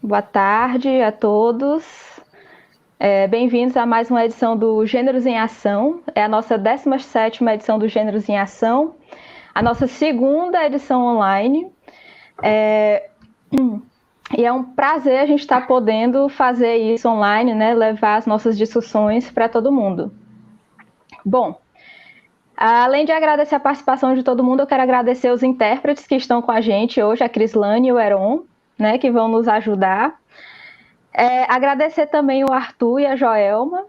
Boa tarde a todos. Bem-vindos a mais uma edição do Gêneros em Ação. É a nossa 17ª edição do Gêneros em Ação, a nossa segunda edição online. E é um prazer a gente estar podendo fazer isso online, né? Levar as nossas discussões para todo mundo. Bom, além de agradecer a participação de todo mundo, eu quero agradecer os intérpretes que estão com a gente hoje, a Crislane e o Heron, né? Que vão nos ajudar. Agradecer também o Arthur e a Joelma.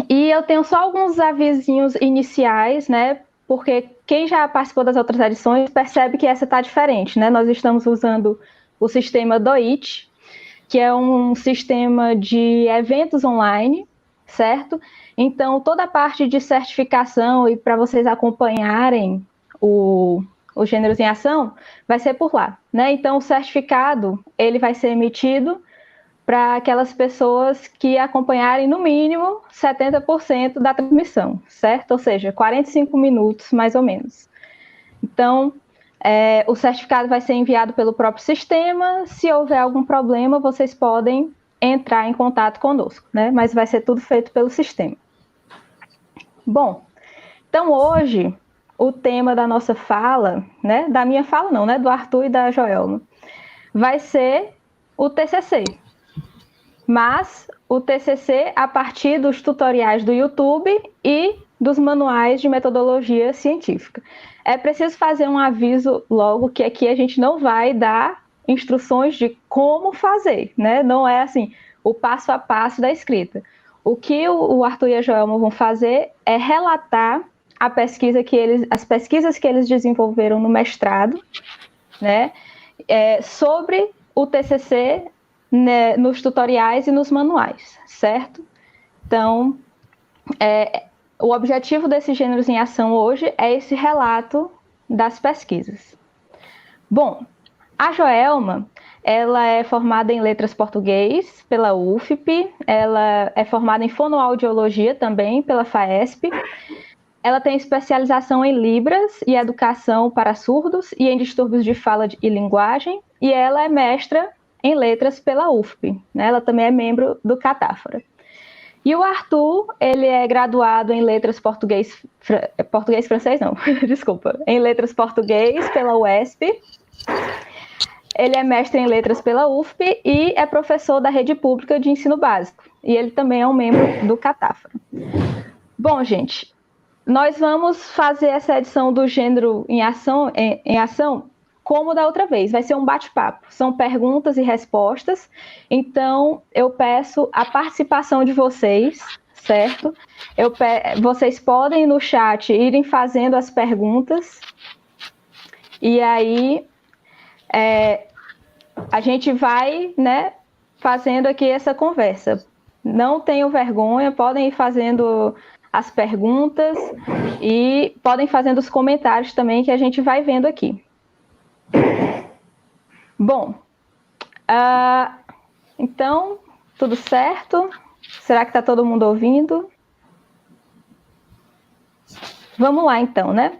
E eu tenho só alguns avisinhos iniciais, né? Porque quem já participou das outras edições percebe que essa está diferente, né? Nós estamos usando o sistema DOIT, que é um sistema de eventos online, certo? Então, toda a parte de certificação e para vocês acompanharem o Gêneros em Ação vai ser por lá, né? Então, o certificado ele vai ser emitido para aquelas pessoas que acompanharem no mínimo 70% da transmissão, certo? Ou seja, 45 minutos mais ou menos. Então, o certificado vai ser enviado pelo próprio sistema. Se houver algum problema, vocês podem entrar em contato conosco, né? Mas vai ser tudo feito pelo sistema. Bom, então hoje o tema da nossa fala, né? Da minha fala não, né? Do Arthur e da Joelma, vai ser o TCC. Mas o TCC a partir dos tutoriais do YouTube e dos manuais de metodologia científica. É preciso fazer um aviso logo que aqui a gente não vai dar instruções de como fazer, né? Não é assim, o passo a passo da escrita. O que o Arthur e a Joelma vão fazer é relatar as pesquisas que eles desenvolveram no mestrado, né? Sobre o TCC, né, nos tutoriais e nos manuais, certo? Então, o objetivo desses Gêneros em Ação hoje é esse relato das pesquisas. Bom, a Joelma, ela é formada em Letras Português pela UFP, ela é formada em Fonoaudiologia também pela FAESP, ela tem especialização em Libras e Educação para Surdos e em Distúrbios de Fala e Linguagem, e ela é mestra em Letras pela UFP, né? Ela também é membro do Catáfora. E o Arthur, ele é graduado em Letras Português-Francês, não, desculpa, em Letras Português pela UESP, ele é mestre em Letras pela UFP e é professor da Rede Pública de Ensino Básico, e ele também é um membro do Catáfora. Bom, gente, nós vamos fazer essa edição do Gênero em Ação como da outra vez, vai ser um bate-papo, são perguntas e respostas, então eu peço a participação de vocês, certo? Vocês podem no chat irem fazendo as perguntas, e aí a gente vai, né, fazendo aqui essa conversa. Não tenham vergonha, podem ir fazendo as perguntas e podem fazendo os comentários também que a gente vai vendo aqui. Bom, então, tudo certo? Será que está todo mundo ouvindo? Vamos lá, então, né?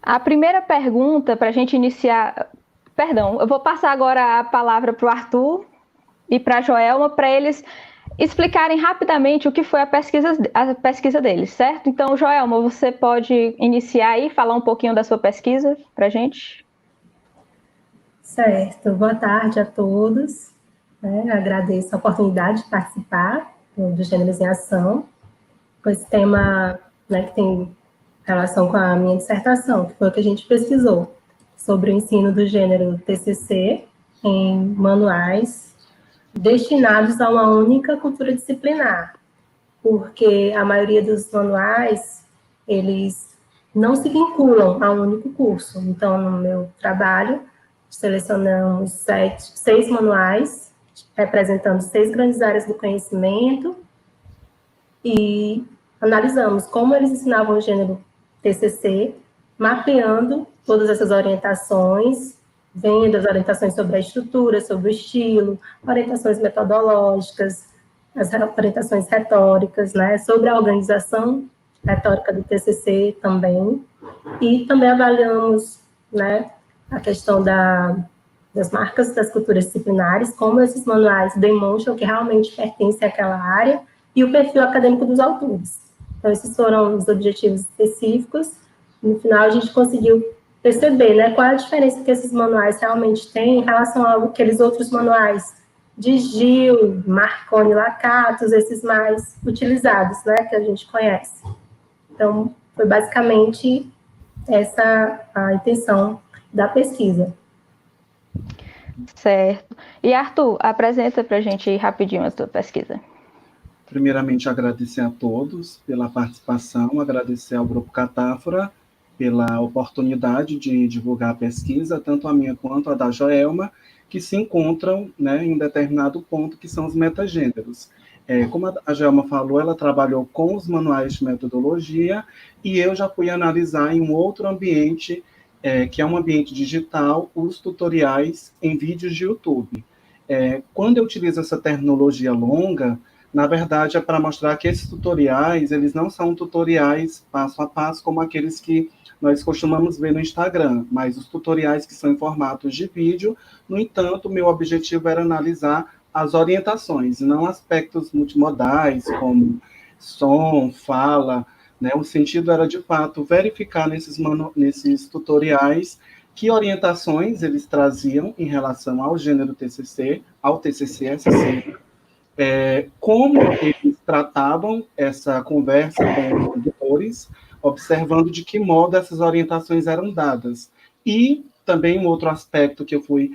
A primeira pergunta, para a gente iniciar... Perdão, eu vou passar agora a palavra para o Arthur e para a Joelma, para eles explicarem rapidamente o que foi a pesquisa deles, certo? Então, Joelma, você pode iniciar aí, falar um pouquinho da sua pesquisa para a gente? Certo, boa tarde a todos. Agradeço a oportunidade de participar do Gêneros em Ação, com esse tema, né, que tem relação com a minha dissertação, que foi o que a gente pesquisou, sobre o ensino do gênero TCC em manuais destinados a uma única cultura disciplinar, porque a maioria dos manuais, eles não se vinculam a um único curso. Então, no meu trabalho, selecionamos 6 manuais, representando 6 grandes áreas do conhecimento, e analisamos como eles ensinavam o gênero TCC, mapeando todas essas orientações, vendo as orientações sobre a estrutura, sobre o estilo, orientações metodológicas, as orientações retóricas, né, sobre a organização retórica do TCC também, e também avaliamos, né, a questão da das marcas das culturas disciplinares, como esses manuais demonstram que realmente pertencem àquela área, e o perfil acadêmico dos autores. Então, esses foram os objetivos específicos. No final, a gente conseguiu perceber, né, qual é a diferença que esses manuais realmente têm em relação àqueles outros manuais de Gil, Marconi, Lakatos, esses mais utilizados, né, que a gente conhece. Então, foi basicamente essa a intenção da pesquisa. Certo. E Arthur, apresenta para a gente rapidinho a sua pesquisa. Primeiramente, agradecer a todos pela participação, agradecer ao Grupo Catáfora pela oportunidade de divulgar a pesquisa, tanto a minha quanto a da Joelma, que se encontram, né, em um determinado ponto, que são os metagêneros. Como a Joelma falou, ela trabalhou com os manuais de metodologia, e eu já fui analisar em um outro ambiente, que é um ambiente digital, os tutoriais em vídeos de YouTube. Quando eu utilizo essa terminologia longa, na verdade, é para mostrar que esses tutoriais, eles não são tutoriais passo a passo como aqueles que nós costumamos ver no Instagram, mas os tutoriais que são em formatos de vídeo. No entanto, meu objetivo era analisar as orientações, não aspectos multimodais, como som, fala, né? O sentido era, de fato, verificar nesses tutoriais que orientações eles traziam em relação ao gênero TCC, ao TCC-SC, como eles tratavam essa conversa com os editores, observando de que modo essas orientações eram dadas. E também um outro aspecto que eu fui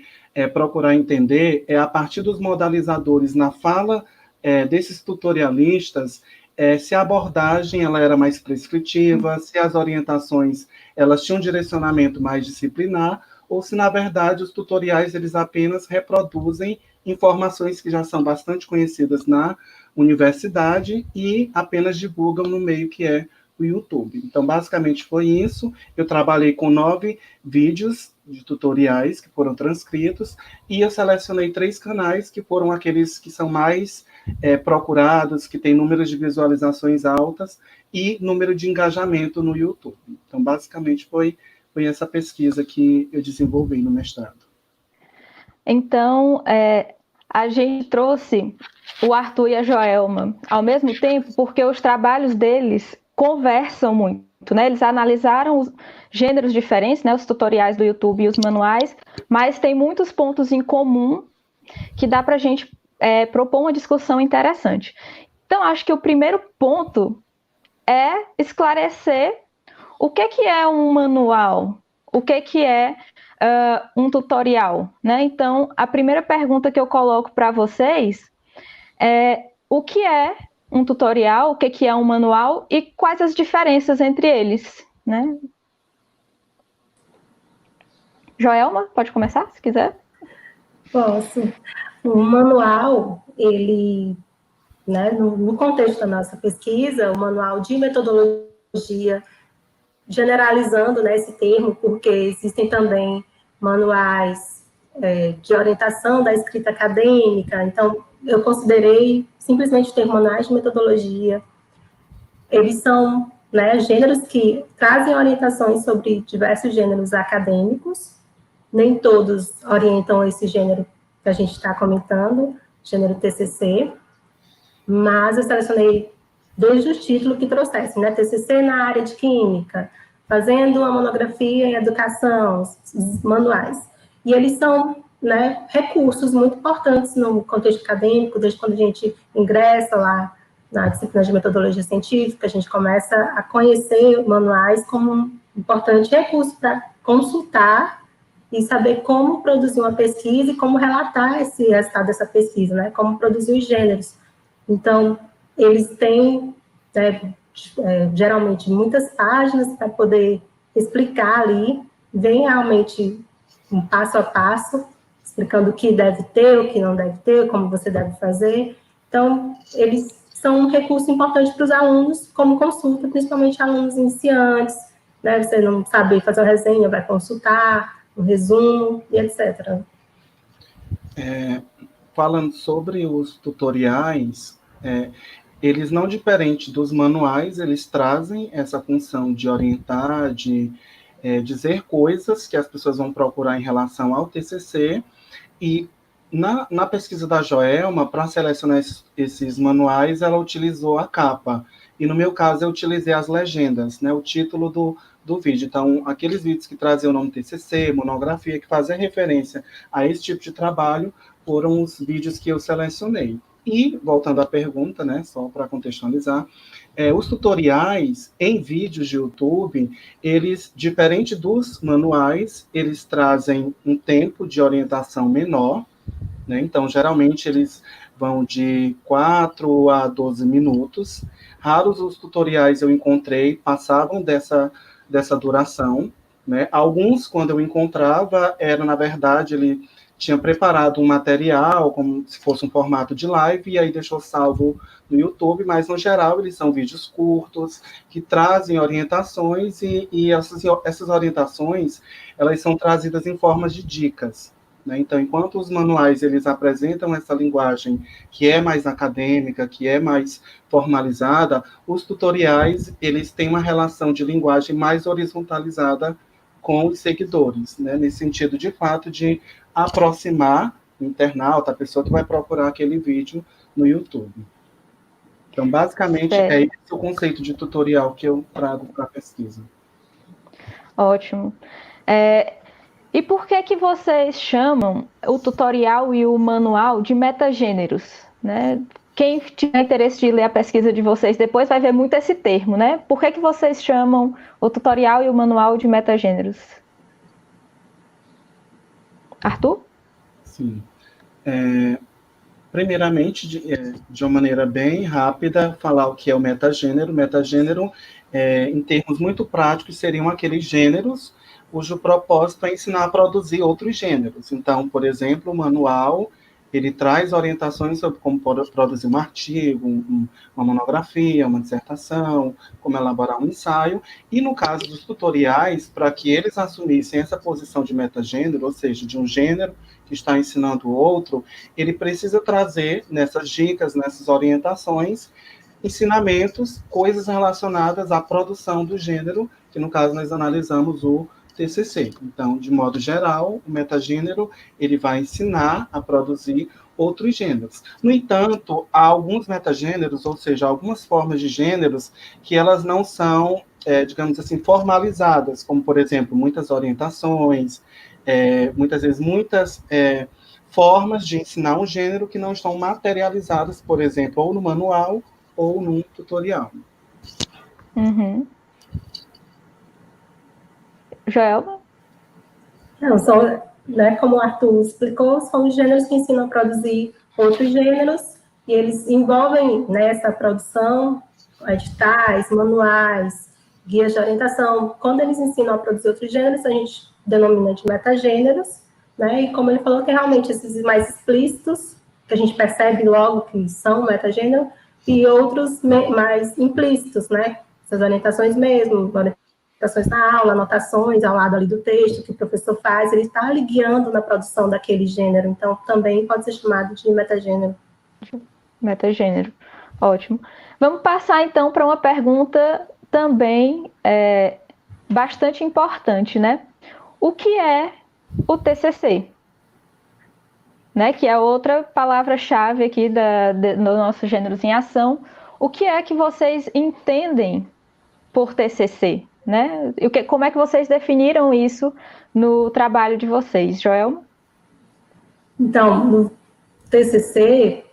procurar entender é, a partir dos modalizadores na fala desses tutorialistas, se a abordagem ela era mais prescritiva, se as orientações elas tinham um direcionamento mais disciplinar, ou se, na verdade, os tutoriais eles apenas reproduzem informações que já são bastante conhecidas na universidade e apenas divulgam no meio que é o YouTube. Então, basicamente foi isso. Eu trabalhei com 9 vídeos de tutoriais que foram transcritos, e eu selecionei 3 canais que foram aqueles que são mais procurados, que têm números de visualizações altas e número de engajamento no YouTube. Então, basicamente foi essa pesquisa que eu desenvolvi no mestrado. Então, a gente trouxe o Arthur e a Joelma ao mesmo tempo, porque os trabalhos deles conversam muito, né? Eles analisaram os gêneros diferentes, né? Os tutoriais do YouTube e os manuais, mas tem muitos pontos em comum que dá para a gente propor uma discussão interessante. Então, acho que o primeiro ponto é esclarecer o que é um manual, o que é um tutorial, né? Então, a primeira pergunta que eu coloco para vocês é o que é um tutorial, o que é um manual e quais as diferenças entre eles, né? Joelma, pode começar, se quiser. Posso. O manual, ele, né, no contexto da nossa pesquisa, o manual de metodologia, generalizando, né, esse termo, porque existem também manuais de orientação da escrita acadêmica, então eu considerei simplesmente ter manuais de metodologia. Eles são, né, gêneros que trazem orientações sobre diversos gêneros acadêmicos, nem todos orientam esse gênero que a gente está comentando, gênero TCC, mas eu selecionei desde o título que trouxessem, né, TCC na área de química, fazendo uma monografia em educação, os manuais. E eles são, né, recursos muito importantes no contexto acadêmico, desde quando a gente ingressa lá na disciplina de metodologia científica, a gente começa a conhecer manuais como um importante recurso para consultar e saber como produzir uma pesquisa e como relatar esse resultado dessa pesquisa, né, como produzir os gêneros. Então, eles têm, geralmente, muitas páginas para poder explicar ali, vem realmente um passo a passo, explicando o que deve ter, o que não deve ter, como você deve fazer. Então, eles são um recurso importante para os alunos, como consulta, principalmente alunos iniciantes, né? Você não sabe fazer uma resenha, vai consultar, um resumo, e etc. Falando sobre os tutoriais, eles não diferente dos manuais, eles trazem essa função de orientar, de dizer coisas que as pessoas vão procurar em relação ao TCC, e na pesquisa da Joelma, para selecionar esses manuais, ela utilizou a capa, e no meu caso eu utilizei as legendas, né, o título do vídeo. Então, aqueles vídeos que traziam o nome TCC, monografia, que fazem referência a esse tipo de trabalho, foram os vídeos que eu selecionei. E, voltando à pergunta, né, só para contextualizar, os tutoriais em vídeos de YouTube, eles, diferente dos manuais, eles trazem um tempo de orientação menor, né? Então, geralmente, eles vão de 4 a 12 minutos. Raros os tutoriais eu encontrei passavam dessa duração, né? Alguns, quando eu encontrava, era, na verdade, ele tinha preparado um material, como se fosse um formato de live, e aí deixou salvo no YouTube, mas, no geral, eles são vídeos curtos, que trazem orientações, e essas orientações, elas são trazidas em formas de dicas, né? Então, enquanto os manuais eles apresentam essa linguagem que é mais acadêmica, que é mais formalizada, os tutoriais eles têm uma relação de linguagem mais horizontalizada com os seguidores, né? Nesse sentido, de fato, de aproximar o internauta, a pessoa que vai procurar aquele vídeo no YouTube. Então, basicamente, é esse o conceito de tutorial que eu trago para a pesquisa. Ótimo. E por que vocês chamam o tutorial e o manual de metagêneros, né? Quem tiver interesse de ler a pesquisa de vocês depois vai ver muito esse termo, né? Por que vocês chamam o tutorial e o manual de metagêneros? Arthur? Sim. Primeiramente, de uma maneira bem rápida, falar o que é o metagênero. Metagênero, em termos muito práticos, seriam aqueles gêneros cujo propósito é ensinar a produzir outros gêneros. Então, por exemplo, o manual, ele traz orientações sobre como produzir um artigo, uma monografia, uma dissertação, como elaborar um ensaio, e no caso dos tutoriais, para que eles assumissem essa posição de metagênero, ou seja, de um gênero que está ensinando o outro, ele precisa trazer nessas dicas, nessas orientações, ensinamentos, coisas relacionadas à produção do gênero, que no caso nós analisamos o TCC. Então, de modo geral, o metagênero ele vai ensinar a produzir outros gêneros. No entanto, há alguns metagêneros, ou seja, algumas formas de gêneros que elas não são, digamos assim, formalizadas, como, por exemplo, muitas orientações, muitas vezes muitas formas de ensinar um gênero que não estão materializadas, por exemplo, ou no manual ou num tutorial. Uhum. Joelma? Não, são, né, como o Arthur explicou, são os gêneros que ensinam a produzir outros gêneros, e eles envolvem nessa produção editais, manuais, guias de orientação. Quando eles ensinam a produzir outros gêneros, a gente denomina de metagêneros, né, e como ele falou, que realmente esses mais explícitos, que a gente percebe logo que são metagênero, e outros mais implícitos, né, essas orientações mesmo, anotações na aula, anotações ao lado ali do texto que o professor faz, ele está ali guiando na produção daquele gênero, então também pode ser chamado de metagênero. Metagênero, ótimo. Vamos passar então para uma pergunta também bastante importante, né? O que é o TCC? Né? Que é outra palavra-chave aqui do nosso Gêneros em Ação. O que é que vocês entendem por TCC? Né? Como é que vocês definiram isso no trabalho de vocês, Joelma? Então, no TCC,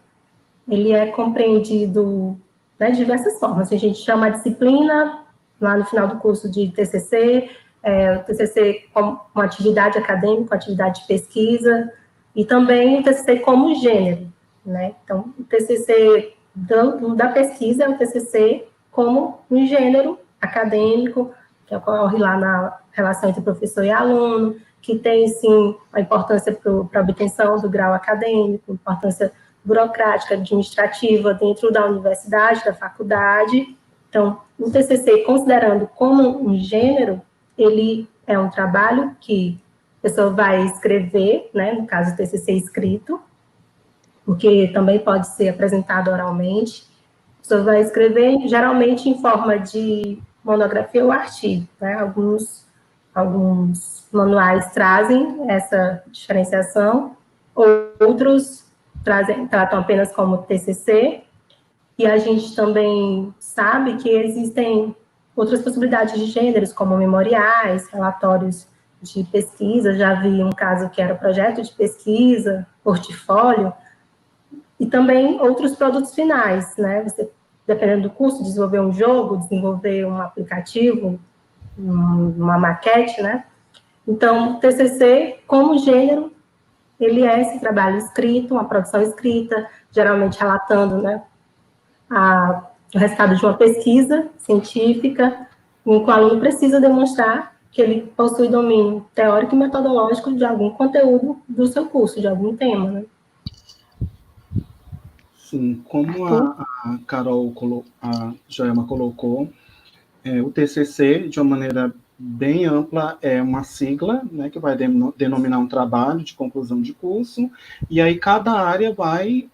ele é compreendido, né, de diversas formas. A gente chama a disciplina, lá no final do curso de TCC, o TCC como uma atividade acadêmica, uma atividade de pesquisa, e também o TCC como gênero, né? Então, o TCC da pesquisa é o TCC como um gênero acadêmico, que ocorre lá na relação entre professor e aluno, que tem, sim, a importância para a obtenção do grau acadêmico, importância burocrática, administrativa dentro da universidade, da faculdade. Então, o TCC, considerando como um gênero, ele é um trabalho que a pessoa vai escrever, né, no caso, o TCC escrito, porque também pode ser apresentado oralmente. A pessoa vai escrever, geralmente, em forma de monografia ou artigo, né? Alguns manuais trazem essa diferenciação, outros tratam apenas como TCC, e a gente também sabe que existem outras possibilidades de gêneros, como memoriais, relatórios de pesquisa. Já vi um caso que era projeto de pesquisa, portfólio, e também outros produtos finais, né? Você, dependendo do curso, desenvolver um jogo, desenvolver um aplicativo, uma maquete, né? Então, TCC, como gênero, ele é esse trabalho escrito, uma produção escrita, geralmente relatando, né, o resultado de uma pesquisa científica, em que o aluno precisa demonstrar que ele possui domínio teórico e metodológico de algum conteúdo do seu curso, de algum tema, né? Sim, como a Carol, a Joelma colocou, o TCC, de uma maneira bem ampla, é uma sigla, né, que vai denominar um trabalho de conclusão de curso, e aí cada área vai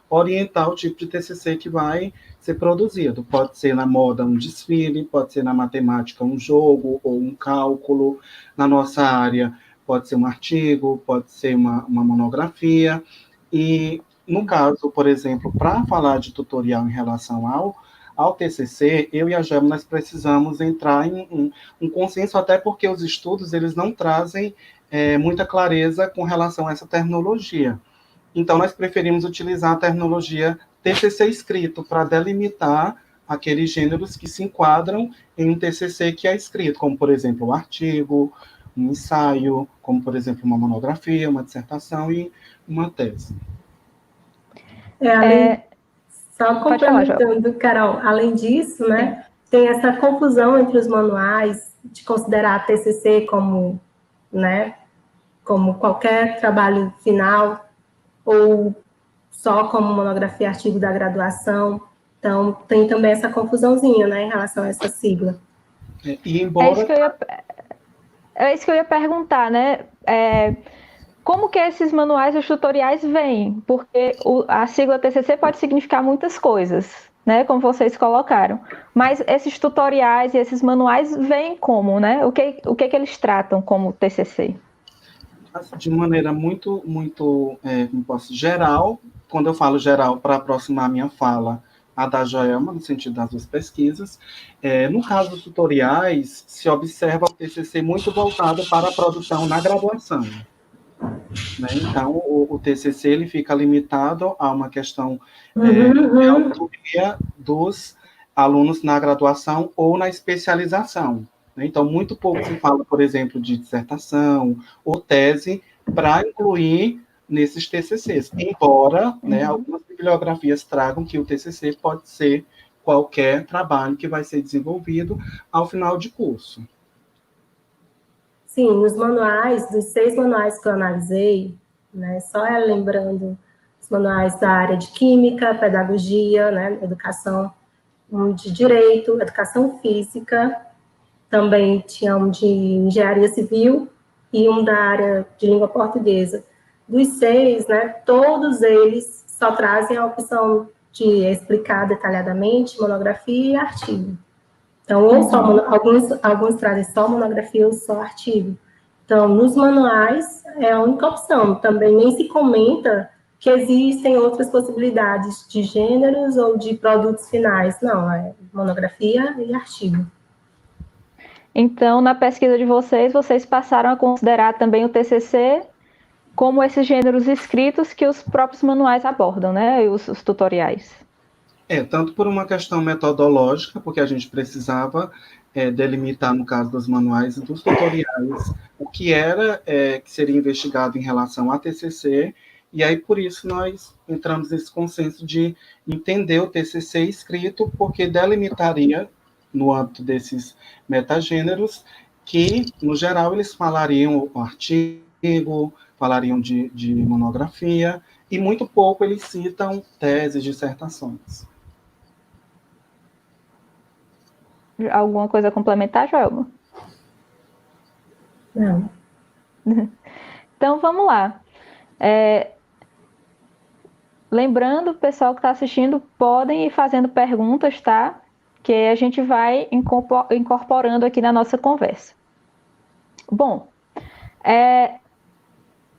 orientar o tipo de TCC que vai ser produzido. Pode ser na moda um desfile, pode ser na matemática um jogo ou um cálculo. Na nossa área pode ser um artigo, pode ser uma monografia. E no caso, por exemplo, para falar de tutorial em relação ao TCC, eu e a Gema, nós precisamos entrar em um consenso, até porque os estudos eles não trazem muita clareza com relação a essa terminologia. Então, nós preferimos utilizar a terminologia TCC escrito para delimitar aqueles gêneros que se enquadram em um TCC que é escrito, como, por exemplo, um artigo, um ensaio, como, por exemplo, uma monografia, uma dissertação e uma tese. Só complementando, Carol, além disso, né, tem essa confusão entre os manuais de considerar a TCC como, né, como qualquer trabalho final ou só como monografia, artigo da graduação. Então, tem também essa confusãozinha, né, em relação a essa sigla. E embora... É isso que eu ia perguntar, né? Como que esses manuais, os tutoriais vêm? Porque a sigla TCC pode significar muitas coisas, né? Como vocês colocaram. Mas esses tutoriais e esses manuais vêm como, né? O que eles tratam como TCC? De maneira muito geral. Quando eu falo geral, para aproximar a minha fala a da Joelma, no sentido das duas pesquisas, no caso dos tutoriais, se observa o TCC muito voltado para a produção na graduação. Né? Então, o TCC ele fica limitado a uma questão de autonomia dos alunos na graduação ou na especialização. Né? Então, muito pouco se fala, por exemplo, de dissertação ou tese para incluir nesses TCCs, embora algumas bibliografias tragam que o TCC pode ser qualquer trabalho que vai ser desenvolvido ao final de curso. Sim, nos manuais, dos 6 manuais que eu analisei, né, só lembrando os manuais da área de Química, Pedagogia, né, Educação, um de Direito, Educação Física, também tinha um de Engenharia Civil e um da área de Língua Portuguesa. Dos 6, né, todos eles só trazem a opção de explicar detalhadamente monografia e artigo. Então, ou só alguns trazem só monografia ou só artigo. Então, nos manuais é a única opção. Também nem se comenta que existem outras possibilidades de gêneros ou de produtos finais. Não, é monografia e artigo. Então, na pesquisa de vocês passaram a considerar também o TCC como esses gêneros escritos que os próprios manuais abordam, né? Os tutoriais. Tanto por uma questão metodológica, porque a gente precisava delimitar, no caso dos manuais e dos tutoriais, o que era que seria investigado em relação a TCC, e aí por isso nós entramos nesse consenso de entender o TCC escrito, porque delimitaria, no âmbito desses metagêneros, que, no geral, eles falariam o artigo, falariam de monografia, e muito pouco eles citam teses, dissertações. Alguma coisa a complementar, Joelma? Não. Então, vamos lá. Lembrando, o pessoal que está assistindo, podem ir fazendo perguntas, tá? Que a gente vai incorporando aqui na nossa conversa. Bom,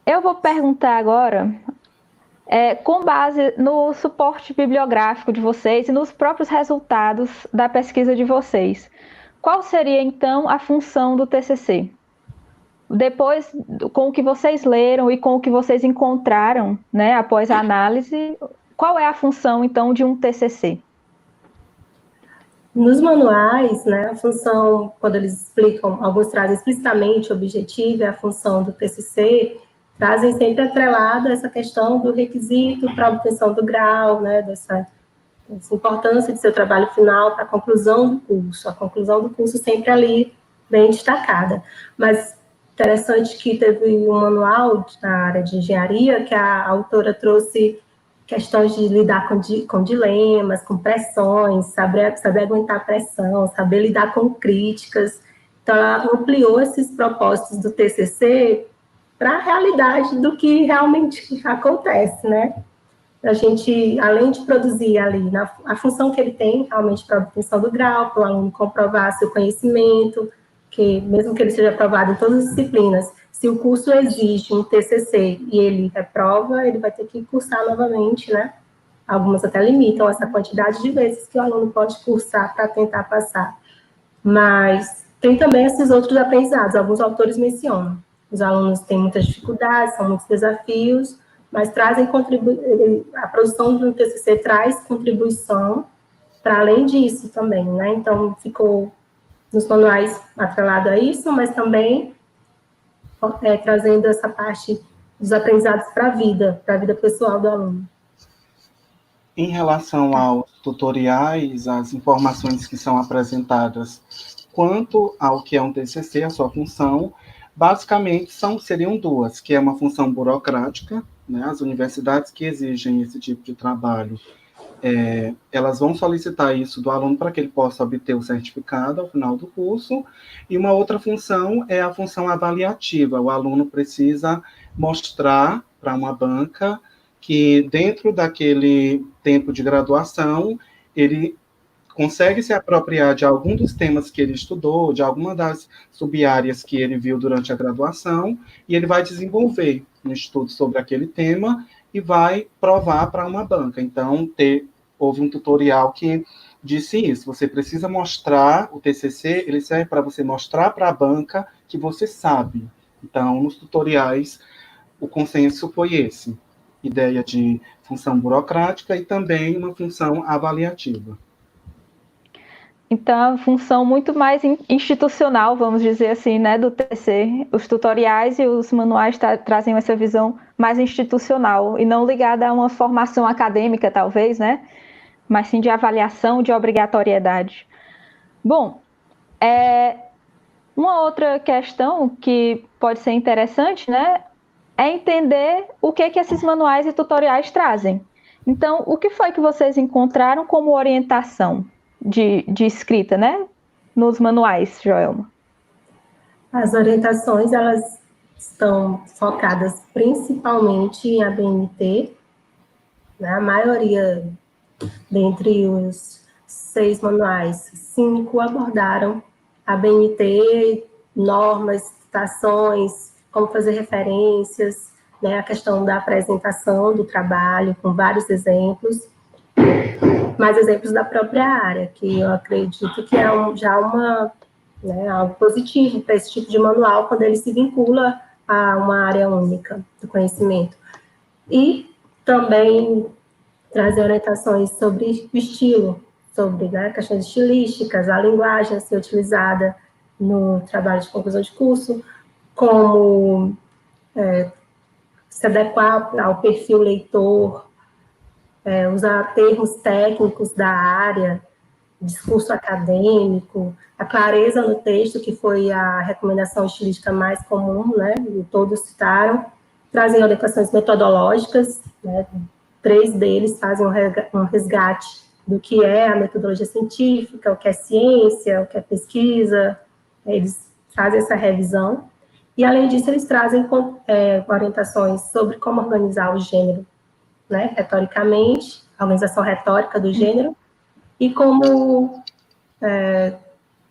eu vou perguntar agora, com base no suporte bibliográfico de vocês e nos próprios resultados da pesquisa de vocês, qual seria, então, a função do TCC? Depois, com o que vocês leram e com o que vocês encontraram, né, após a análise, qual é a função, então, de um TCC? Nos manuais, né, a função, quando eles explicam, alguns trazem explicitamente o objetivo e a função do TCC, trazem sempre atrelada essa questão do requisito para a obtenção do grau, né, dessa importância de seu trabalho final para a conclusão do curso sempre ali bem destacada. Mas interessante que teve um manual na área de engenharia que a autora trouxe questões de lidar com dilemas, com pressões, saber aguentar pressão, saber lidar com críticas. Então, ela ampliou esses propósitos do TCC para a realidade do que realmente acontece, né? A gente, além de produzir ali, a função que ele tem realmente para a obtenção do grau, para o aluno comprovar seu conhecimento, que mesmo que ele seja aprovado em todas as disciplinas, se o curso exige um TCC e ele reprova, ele vai ter que cursar novamente, né? Algumas até limitam essa quantidade de vezes que o aluno pode cursar para tentar passar. Mas tem também esses outros aprendizados, alguns autores mencionam. Os alunos têm muitas dificuldades, são muitos desafios, mas trazem a produção do TCC traz contribuição para além disso também, né? Então, ficou nos manuais atrelado a isso, mas também trazendo essa parte dos aprendizados para a vida pessoal do aluno. Em relação aos tutoriais, as informações que são apresentadas quanto ao que é um TCC, a sua função, basicamente seriam duas, que é uma função burocrática, né? As universidades que exigem esse tipo de trabalho, elas vão solicitar isso do aluno para que ele possa obter o certificado ao final do curso, e uma outra função é a função avaliativa. O aluno precisa mostrar para uma banca que dentro daquele tempo de graduação, ele consegue se apropriar de algum dos temas que ele estudou, de alguma das sub-áreas que ele viu durante a graduação, e ele vai desenvolver um estudo sobre aquele tema e vai provar para uma banca. Então, houve um tutorial que disse isso, você precisa mostrar, o TCC, ele serve para você mostrar para a banca que você sabe. Então, nos tutoriais, o consenso foi esse, ideia de função burocrática e também uma função avaliativa. Então, a função muito mais institucional, vamos dizer assim, né, do TCC. Os tutoriais e os manuais trazem essa visão mais institucional e não ligada a uma formação acadêmica, talvez, né? Mas sim de avaliação, de obrigatoriedade. Bom, uma outra questão que pode ser interessante, né, é entender o que esses manuais e tutoriais trazem. Então, o que foi que vocês encontraram como orientação de escrita, né, nos manuais, Joelma? As orientações, elas estão focadas principalmente em ABNT, né? A maioria, dentre os 6 manuais, 5 abordaram ABNT, normas, citações, como fazer referências, né? A questão da apresentação do trabalho, com vários exemplos, mais exemplos da própria área, que eu acredito que é algo positivo para esse tipo de manual, quando ele se vincula a uma área única do conhecimento. E também trazer orientações sobre o estilo, sobre, né, questões estilísticas, a linguagem a ser utilizada no trabalho de conclusão de curso, como se adequar ao perfil leitor, usar termos técnicos da área, discurso acadêmico, a clareza no texto, que foi a recomendação estilística mais comum, né, e todos citaram, trazem orientações metodológicas, né, 3 deles fazem um resgate do que é a metodologia científica, o que é ciência, o que é pesquisa, eles fazem essa revisão, e além disso eles trazem orientações sobre como organizar o gênero, né, retoricamente, a organização retórica do gênero, e como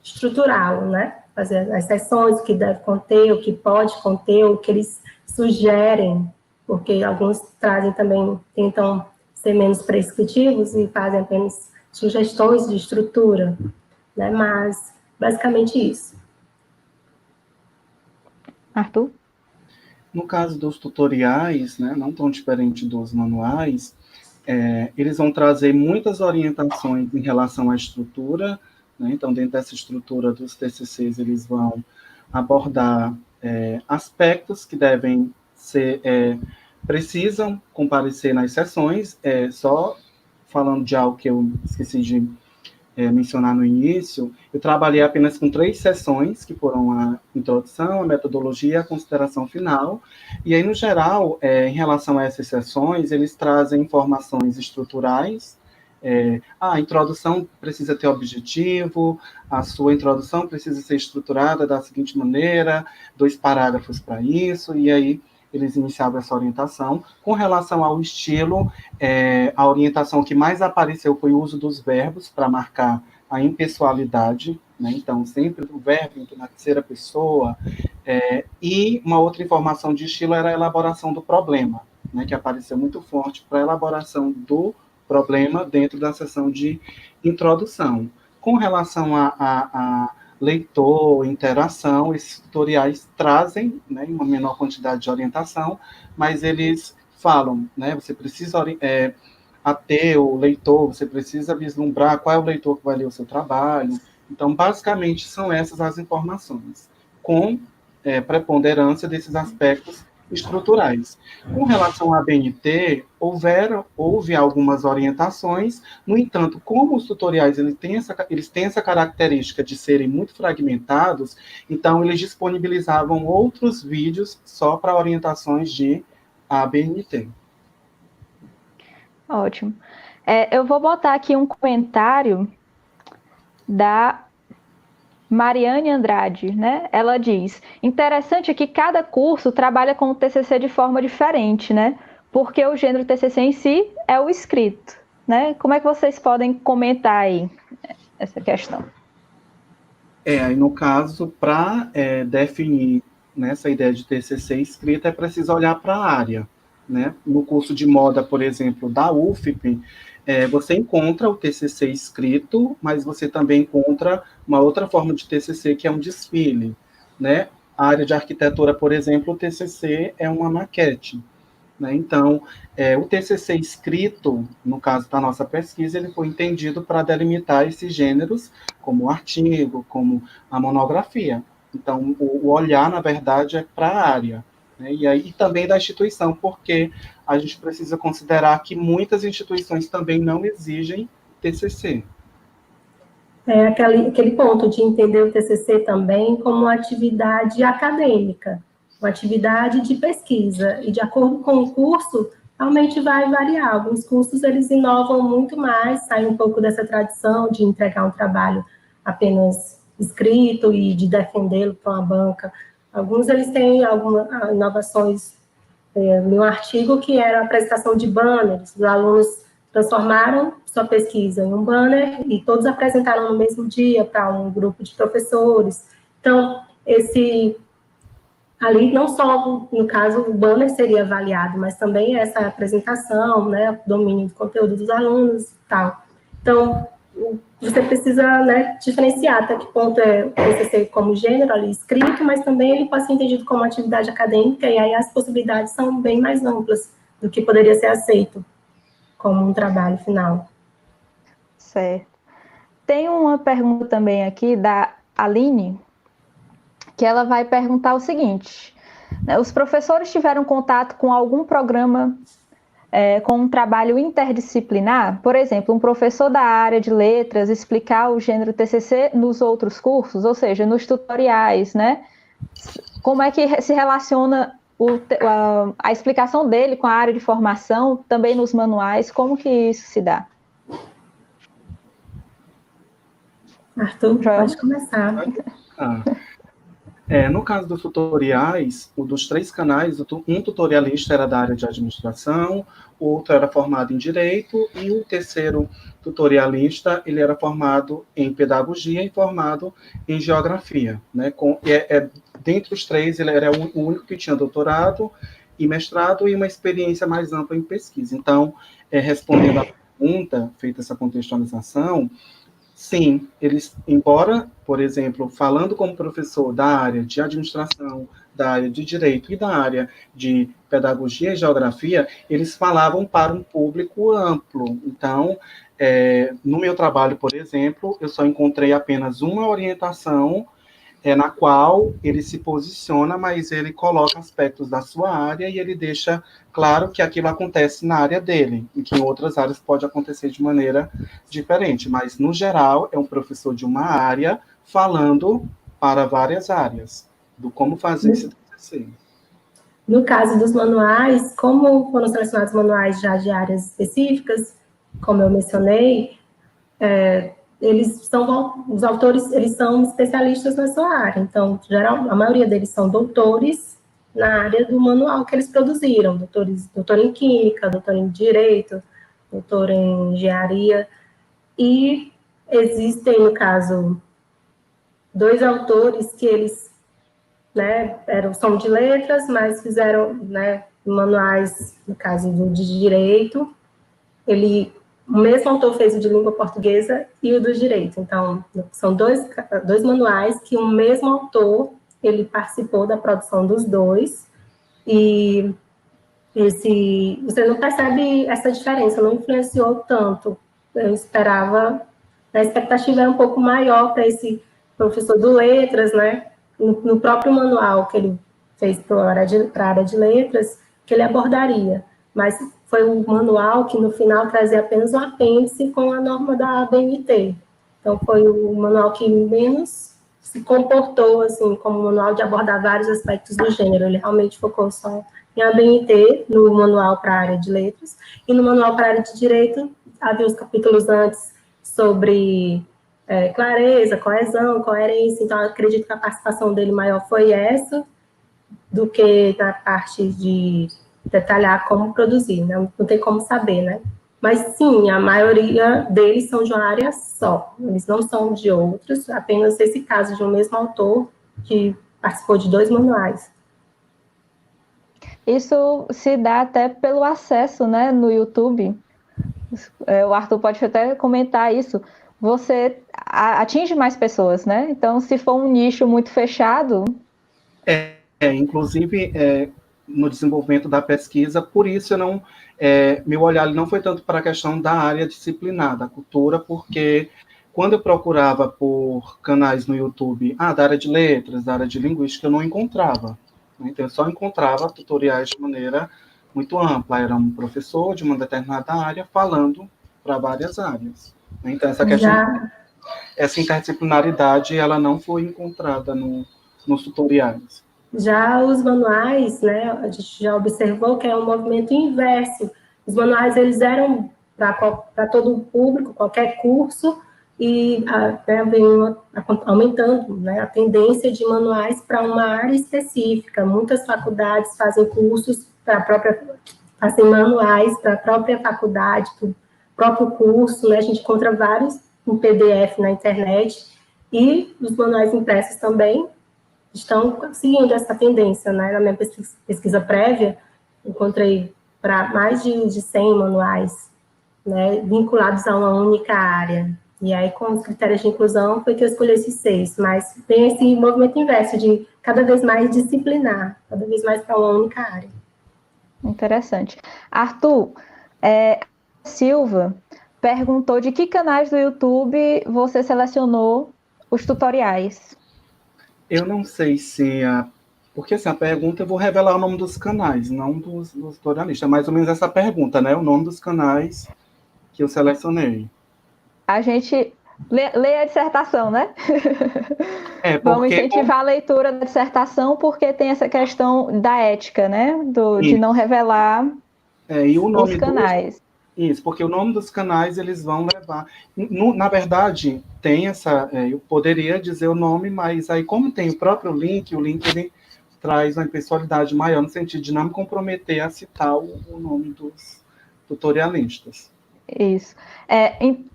estruturá-lo, né? fazer as sessões, o que deve conter, o que pode conter, o que eles sugerem, porque alguns trazem também, tentam ser menos prescritivos e fazem apenas sugestões de estrutura, né? Mas, basicamente isso. Arthur? No caso dos tutoriais, né, não tão diferente dos manuais, eles vão trazer muitas orientações em relação à estrutura, né? Então, dentro dessa estrutura dos TCCs, eles vão abordar aspectos que devem ser, precisam comparecer nas sessões. Só falando de algo que eu esqueci de mencionar no início, eu trabalhei apenas com 3 sessões, que foram a introdução, a metodologia e a consideração final. E aí, no geral, em relação a essas sessões, eles trazem informações estruturais. A introdução precisa ter objetivo, a sua introdução precisa ser estruturada da seguinte maneira, 2 parágrafos para isso, e aí eles iniciavam essa orientação. Com relação ao estilo, a orientação que mais apareceu foi o uso dos verbos para marcar a impessoalidade, né? Então, sempre o verbo na terceira pessoa. E uma outra informação de estilo era a elaboração do problema, né? Que apareceu muito forte para a elaboração do problema dentro da sessão de introdução. Com relação a leitor, interação, esses tutoriais trazem, né, uma menor quantidade de orientação, mas eles falam, né, você precisa ater o leitor, você precisa vislumbrar qual é o leitor que vai ler o seu trabalho. Então, basicamente, são essas as informações, com preponderância desses aspectos estruturais. Com relação à ABNT, houve algumas orientações, no entanto, como os tutoriais eles têm essa característica de serem muito fragmentados, então eles disponibilizavam outros vídeos só para orientações de ABNT. Ótimo. Eu vou botar aqui um comentário da Mariane Andrade, né? Ela diz: interessante é que cada curso trabalha com o TCC de forma diferente, né? Porque o gênero TCC em si é o escrito, né? Como é que vocês podem comentar aí essa questão? Aí no caso, para definir, né, essa ideia de TCC escrita, é preciso olhar para a área, né? No curso de moda, por exemplo, da UFP, você encontra o TCC escrito, mas você também encontra uma outra forma de TCC, que é um desfile, né? A área de arquitetura, por exemplo, o TCC é uma maquete, né? Então, o TCC escrito, no caso da nossa pesquisa, ele foi entendido para delimitar esses gêneros, como o artigo, como a monografia. Então, o olhar, na verdade, é para a área, né? E também da instituição, porque a gente precisa considerar que muitas instituições também não exigem TCC. Aquele ponto de entender o TCC também como uma atividade acadêmica, uma atividade de pesquisa, e de acordo com o curso, realmente vai variar. Alguns cursos, eles inovam muito mais, saem um pouco dessa tradição de entregar um trabalho apenas escrito e de defendê-lo para uma banca. Alguns, eles têm algumas inovações, no artigo, que era a apresentação de banners. Os alunos transformaram sua pesquisa em um banner e todos apresentaram no mesmo dia para um grupo de professores. Então, ali não só, no caso, o banner seria avaliado, mas também essa apresentação, né, domínio do conteúdo dos alunos e tal. Então, você precisa, né, diferenciar até que ponto é o TCC como gênero ali escrito, mas também ele pode ser entendido como atividade acadêmica, e aí as possibilidades são bem mais amplas do que poderia ser aceito como um trabalho final. Certo. Tem uma pergunta também aqui da Aline, que ela vai perguntar o seguinte: né, os professores tiveram contato com algum programa com um trabalho interdisciplinar? Por exemplo, um professor da área de letras explicar o gênero TCC nos outros cursos, ou seja, nos tutoriais, né? Como é que se relaciona a explicação dele com a área de formação, também nos manuais? Como que isso se dá? Arthur, pode começar. No caso dos tutoriais, o dos 3 canais, um tutorialista era da área de administração, o outro era formado em direito, e o terceiro tutorialista, ele era formado em pedagogia e formado em geografia, né? Dentre os 3, ele era o único que tinha doutorado e mestrado e uma experiência mais ampla em pesquisa. Então, respondendo à pergunta, feita essa contextualização, sim, eles, embora, por exemplo, falando como professor da área de administração, da área de direito e da área de pedagogia e geografia, eles falavam para um público amplo. Então, no meu trabalho, por exemplo, eu só encontrei apenas uma orientação na qual ele se posiciona, mas ele coloca aspectos da sua área e ele deixa claro que aquilo acontece na área dele, e que em outras áreas pode acontecer de maneira diferente, mas, no geral, é um professor de uma área falando para várias áreas, do como fazer esse TCC. No caso dos manuais, como foram selecionados manuais já de áreas específicas, como eu mencionei, os autores, eles são especialistas na sua área, então, a maioria deles são doutores na área do manual que eles produziram, doutor em química, doutor em direito, doutor em engenharia, e existem, no caso, 2 autores que eles, né, são de letras, mas fizeram, né, manuais, no caso de direito, o mesmo autor fez o de língua portuguesa e o do direito. Então, são dois manuais que o mesmo autor, ele participou da produção dos 2, e você não percebe essa diferença, não influenciou tanto. Eu esperava, a expectativa era um pouco maior para esse professor do letras, né? No próprio manual que ele fez para a área de letras, que ele abordaria. Mas foi um manual que, no final, trazia apenas um apêndice com a norma da ABNT. Então, foi o manual que menos se comportou, assim, como um manual de abordar vários aspectos do gênero. Ele realmente focou só em ABNT, no manual para a área de letras, e no manual para a área de direito, havia os capítulos antes sobre clareza, coesão, coerência. Então, eu acredito que a participação dele maior foi essa, do que na parte de detalhar como produzir, né? Não tem como saber, né? Mas, sim, a maioria deles são de uma área só, eles não são de outros, apenas esse caso de um mesmo autor que participou de 2 manuais. Isso se dá até pelo acesso, né, no YouTube. O Arthur pode até comentar isso. Você atinge mais pessoas, né? Então, se for um nicho muito fechado... Inclusive, no desenvolvimento da pesquisa, por isso meu olhar não foi tanto para a questão da área disciplinar, da cultura, porque quando eu procurava por canais no YouTube, da área de letras, da área de linguística, eu não encontrava. Então, eu só encontrava tutoriais de maneira muito ampla. Era um professor de uma determinada área falando para várias áreas. Então, essa questão, essa interdisciplinaridade, ela não foi encontrada nos tutoriais. Já os manuais, né, a gente já observou que é um movimento inverso. Os manuais, eles eram para todo o público, qualquer curso, e vem aumentando, né, a tendência de manuais para uma área específica. Muitas faculdades fazem cursos fazem manuais para a própria faculdade, para o próprio curso, né, a gente encontra vários em PDF na internet, e os manuais impressos também estão seguindo essa tendência, né? Na minha pesquisa prévia, encontrei para mais de 100 manuais, né, vinculados a uma única área. E aí, com os critérios de inclusão, foi que eu escolhi esses 6. Mas tem esse movimento inverso de cada vez mais disciplinar, cada vez mais para uma única área. Interessante. Arthur, Silva perguntou de que canais do YouTube você selecionou os tutoriais. Eu não sei se porque assim, a pergunta, eu vou revelar o nome dos canais, não dos tutorialistas, mais ou menos essa pergunta, né? O nome dos canais que eu selecionei. A gente lê a dissertação, né? Vamos incentivar a leitura da dissertação, porque tem essa questão da ética, né? De não revelar e o nome os canais. Isso, porque o nome dos canais eles vão levar. Na verdade, tem essa. Eu poderia dizer o nome, mas aí, como tem o próprio link, o link ele traz uma impessoalidade maior, no sentido de não me comprometer a citar o nome dos tutorialistas. Isso.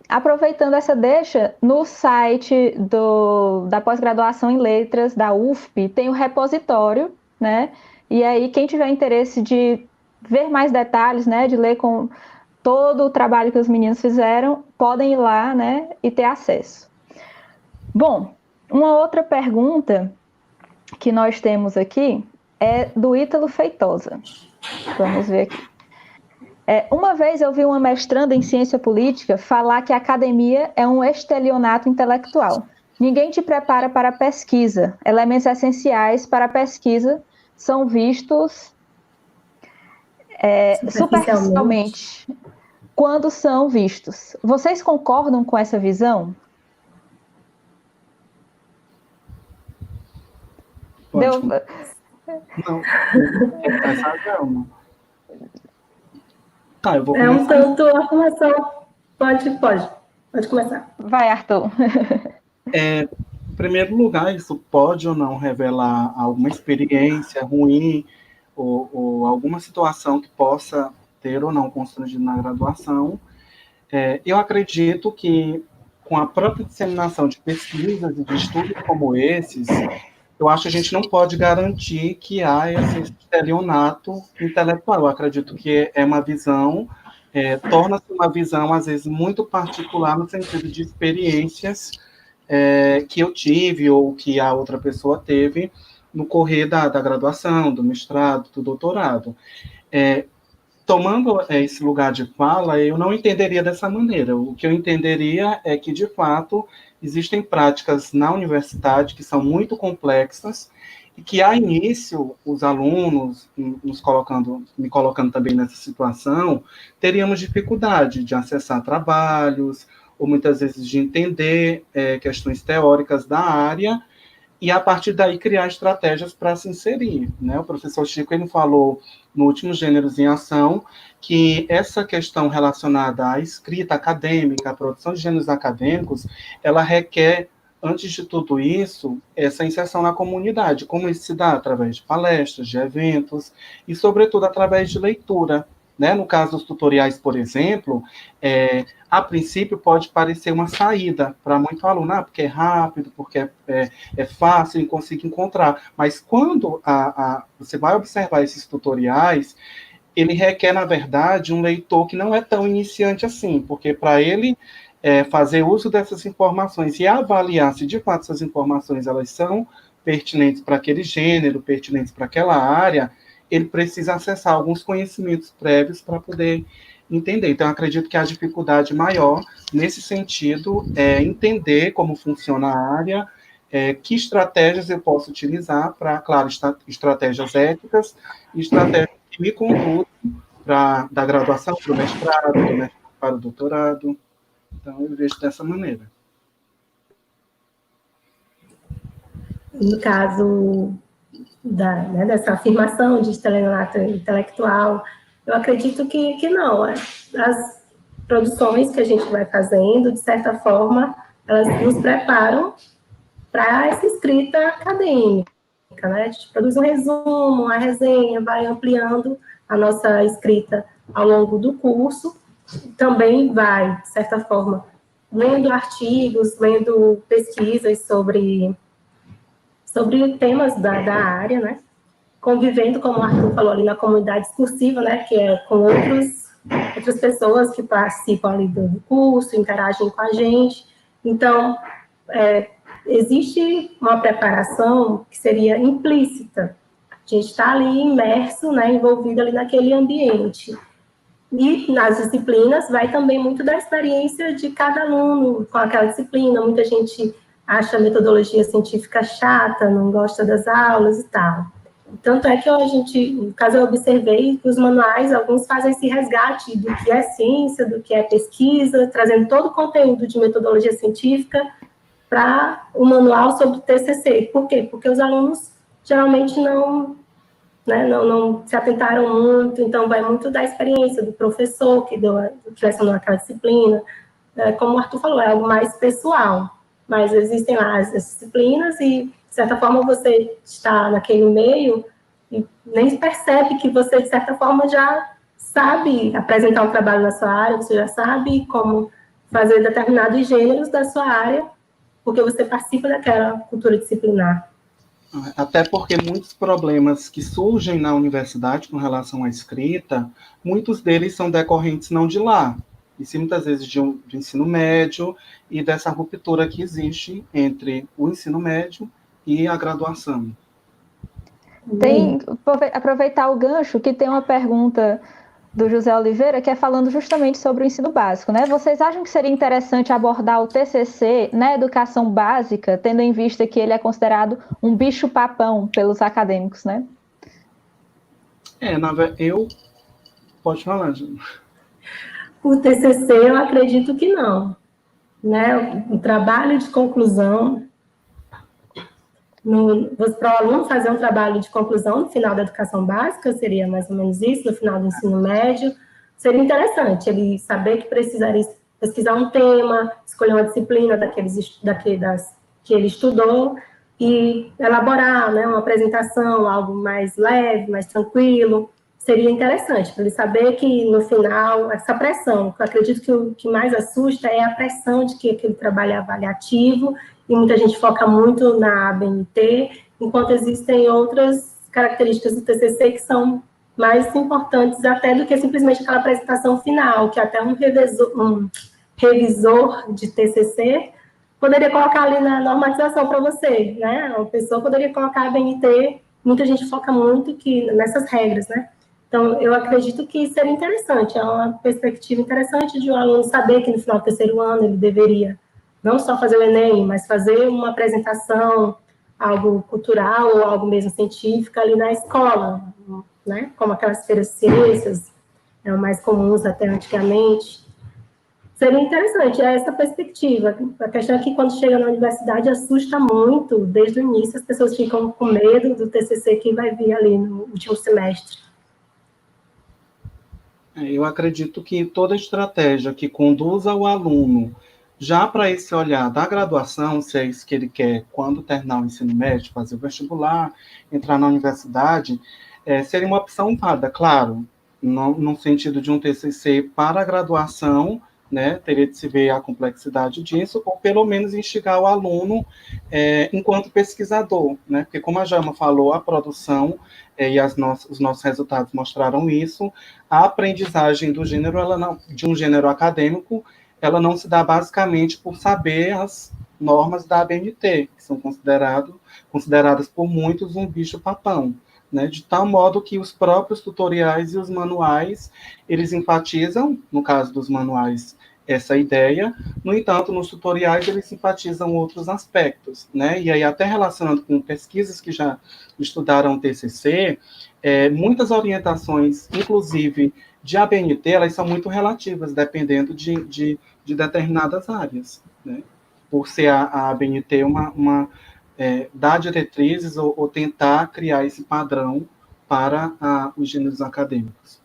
Aproveitando essa deixa, no site da pós-graduação em letras da UFP tem o repositório, né? E aí, quem tiver interesse de ver mais detalhes, né, de ler com todo o trabalho que os meninos fizeram, podem ir lá, né, e ter acesso. Bom, uma outra pergunta que nós temos aqui é do Ítalo Feitosa. Vamos ver aqui. Uma vez eu vi uma mestranda em ciência política falar que a academia é um estelionato intelectual. Ninguém te prepara para a pesquisa. Elementos essenciais para a pesquisa são vistos superficialmente quando são vistos. Vocês concordam com essa visão? Pode. Não. Tá, eu vou começar. Um tanto a formação. Pode começar. Vai, Arthur. Em primeiro lugar, isso pode ou não revelar alguma experiência ruim ou alguma situação que possa ter ou não constrangido na graduação. Eu acredito que, com a própria disseminação de pesquisas e de estudos como esses, eu acho que a gente não pode garantir que há esse estelionato intelectual. Eu acredito que é uma visão, torna-se uma visão, às vezes, muito particular no sentido de experiências que eu tive ou que a outra pessoa teve no correr da graduação, do mestrado, do doutorado. Tomando esse lugar de fala, eu não entenderia dessa maneira. O que eu entenderia é que, de fato, existem práticas na universidade que são muito complexas e que, a início, os alunos, me colocando também nessa situação, teríamos dificuldade de acessar trabalhos, ou muitas vezes de entender questões teóricas da área, e, a partir daí, criar estratégias para se inserir, né? O professor Chico, ele falou, no último Gêneros em Ação, que essa questão relacionada à escrita acadêmica, à produção de gêneros acadêmicos, ela requer, antes de tudo isso, essa inserção na comunidade. Como isso se dá? Através de palestras, de eventos, e, sobretudo, através de leitura. Né? No caso dos tutoriais, por exemplo, a princípio pode parecer uma saída para muito aluno, porque é rápido, porque é fácil em conseguir encontrar. Mas quando você vai observar esses tutoriais, ele requer, na verdade, um leitor que não é tão iniciante assim, porque para ele fazer uso dessas informações e avaliar se, de fato, essas informações elas são pertinentes para aquele gênero, pertinentes para aquela área, ele precisa acessar alguns conhecimentos prévios para poder entender. Então, eu acredito que a dificuldade maior, nesse sentido, é entender como funciona a área, que estratégias eu posso utilizar para, claro, estratégias éticas e estratégias que me conduzem da graduação para o mestrado, do mestrado para o doutorado. Então, eu vejo dessa maneira. No caso dessa afirmação de estelionato intelectual, eu acredito que não. As produções que a gente vai fazendo, de certa forma, elas nos preparam para essa escrita acadêmica, né? A gente produz um resumo, uma resenha, vai ampliando a nossa escrita ao longo do curso, também vai, de certa forma, lendo artigos, lendo pesquisas sobre temas da área, né? Convivendo, como o Arthur falou ali, na comunidade discursiva, né? Que é com outras pessoas que participam ali do curso, interagem com a gente. Então, existe uma preparação que seria implícita. A gente está ali imerso, né? Envolvido ali naquele ambiente. E nas disciplinas vai também muito da experiência de cada aluno com aquela disciplina. Muita gente acha a metodologia científica chata, não gosta das aulas e tal. Tanto é que no caso, eu observei que os manuais, alguns fazem esse resgate do que é ciência, do que é pesquisa, trazendo todo o conteúdo de metodologia científica para o manual sobre o TCC. Por quê? Porque os alunos geralmente não né, não se atentaram muito, então vai muito da experiência do professor que lecionou aquela disciplina. Como o Arthur falou, é algo mais pessoal, mas existem lá as disciplinas e, de certa forma, você está naquele meio e nem percebe que você, de certa forma, já sabe apresentar um trabalho na sua área, você já sabe como fazer determinados gêneros da sua área, porque você participa daquela cultura disciplinar. Até porque muitos problemas que surgem na universidade com relação à escrita, muitos deles são decorrentes não de lá, e sim muitas vezes do ensino médio e dessa ruptura que existe entre o ensino médio e a graduação. Aproveitar o gancho que tem uma pergunta do José Oliveira, que é falando justamente sobre o ensino básico, né? Vocês acham que seria interessante abordar o TCC na educação básica, tendo em vista que ele é considerado um bicho-papão pelos acadêmicos, né? Pode falar, Jana. O TCC, eu acredito que não, né? O trabalho de conclusão, para o aluno fazer um trabalho de conclusão no final da educação básica, seria mais ou menos isso, no final do ensino médio, seria interessante ele saber que precisaria pesquisar um tema, escolher uma disciplina que ele estudou e elaborar, né, uma apresentação, algo mais leve, mais tranquilo. Seria interessante para ele saber que, no final, essa pressão, eu acredito que o que mais assusta é a pressão de que aquele trabalho é avaliativo, e muita gente foca muito na ABNT, enquanto existem outras características do TCC que são mais importantes até do que simplesmente aquela apresentação final, que até um revisor de TCC poderia colocar ali na normatização para você, né? Uma pessoa poderia colocar a ABNT, muita gente foca muito nessas regras, né? Então, eu acredito que seria interessante, é uma perspectiva interessante de um aluno saber que no final do terceiro ano ele deveria não só fazer o Enem, mas fazer uma apresentação, algo cultural ou algo mesmo científico ali na escola, né? Como aquelas feiras de ciências, eram mais comuns até antigamente. Seria interessante, é essa perspectiva. A questão é que quando chega na universidade assusta muito, desde o início as pessoas ficam com medo do TCC que vai vir ali no último semestre. Eu acredito que toda estratégia que conduza o aluno já para esse olhar da graduação, se é isso que ele quer quando terminar o ensino médio, fazer o vestibular, entrar na universidade, seria uma opção válida, claro, no sentido de um TCC para a graduação, né, teria de se ver a complexidade disso, ou pelo menos instigar o aluno enquanto pesquisador, né, porque como a Jama falou, a produção e os nossos resultados mostraram isso, a aprendizagem do gênero, de um gênero acadêmico, ela não se dá basicamente por saber as normas da ABNT, que são consideradas por muitos um bicho-papão, né? De tal modo que os próprios tutoriais e os manuais, eles enfatizam, no caso dos manuais, essa ideia, no entanto, nos tutoriais eles enfatizam outros aspectos, né? E aí, até relacionando com pesquisas que já estudaram o TCC, muitas orientações, inclusive de ABNT, elas são muito relativas, dependendo de determinadas áreas, né? Por ser a ABNT dar diretrizes ou tentar criar esse padrão para os gêneros acadêmicos.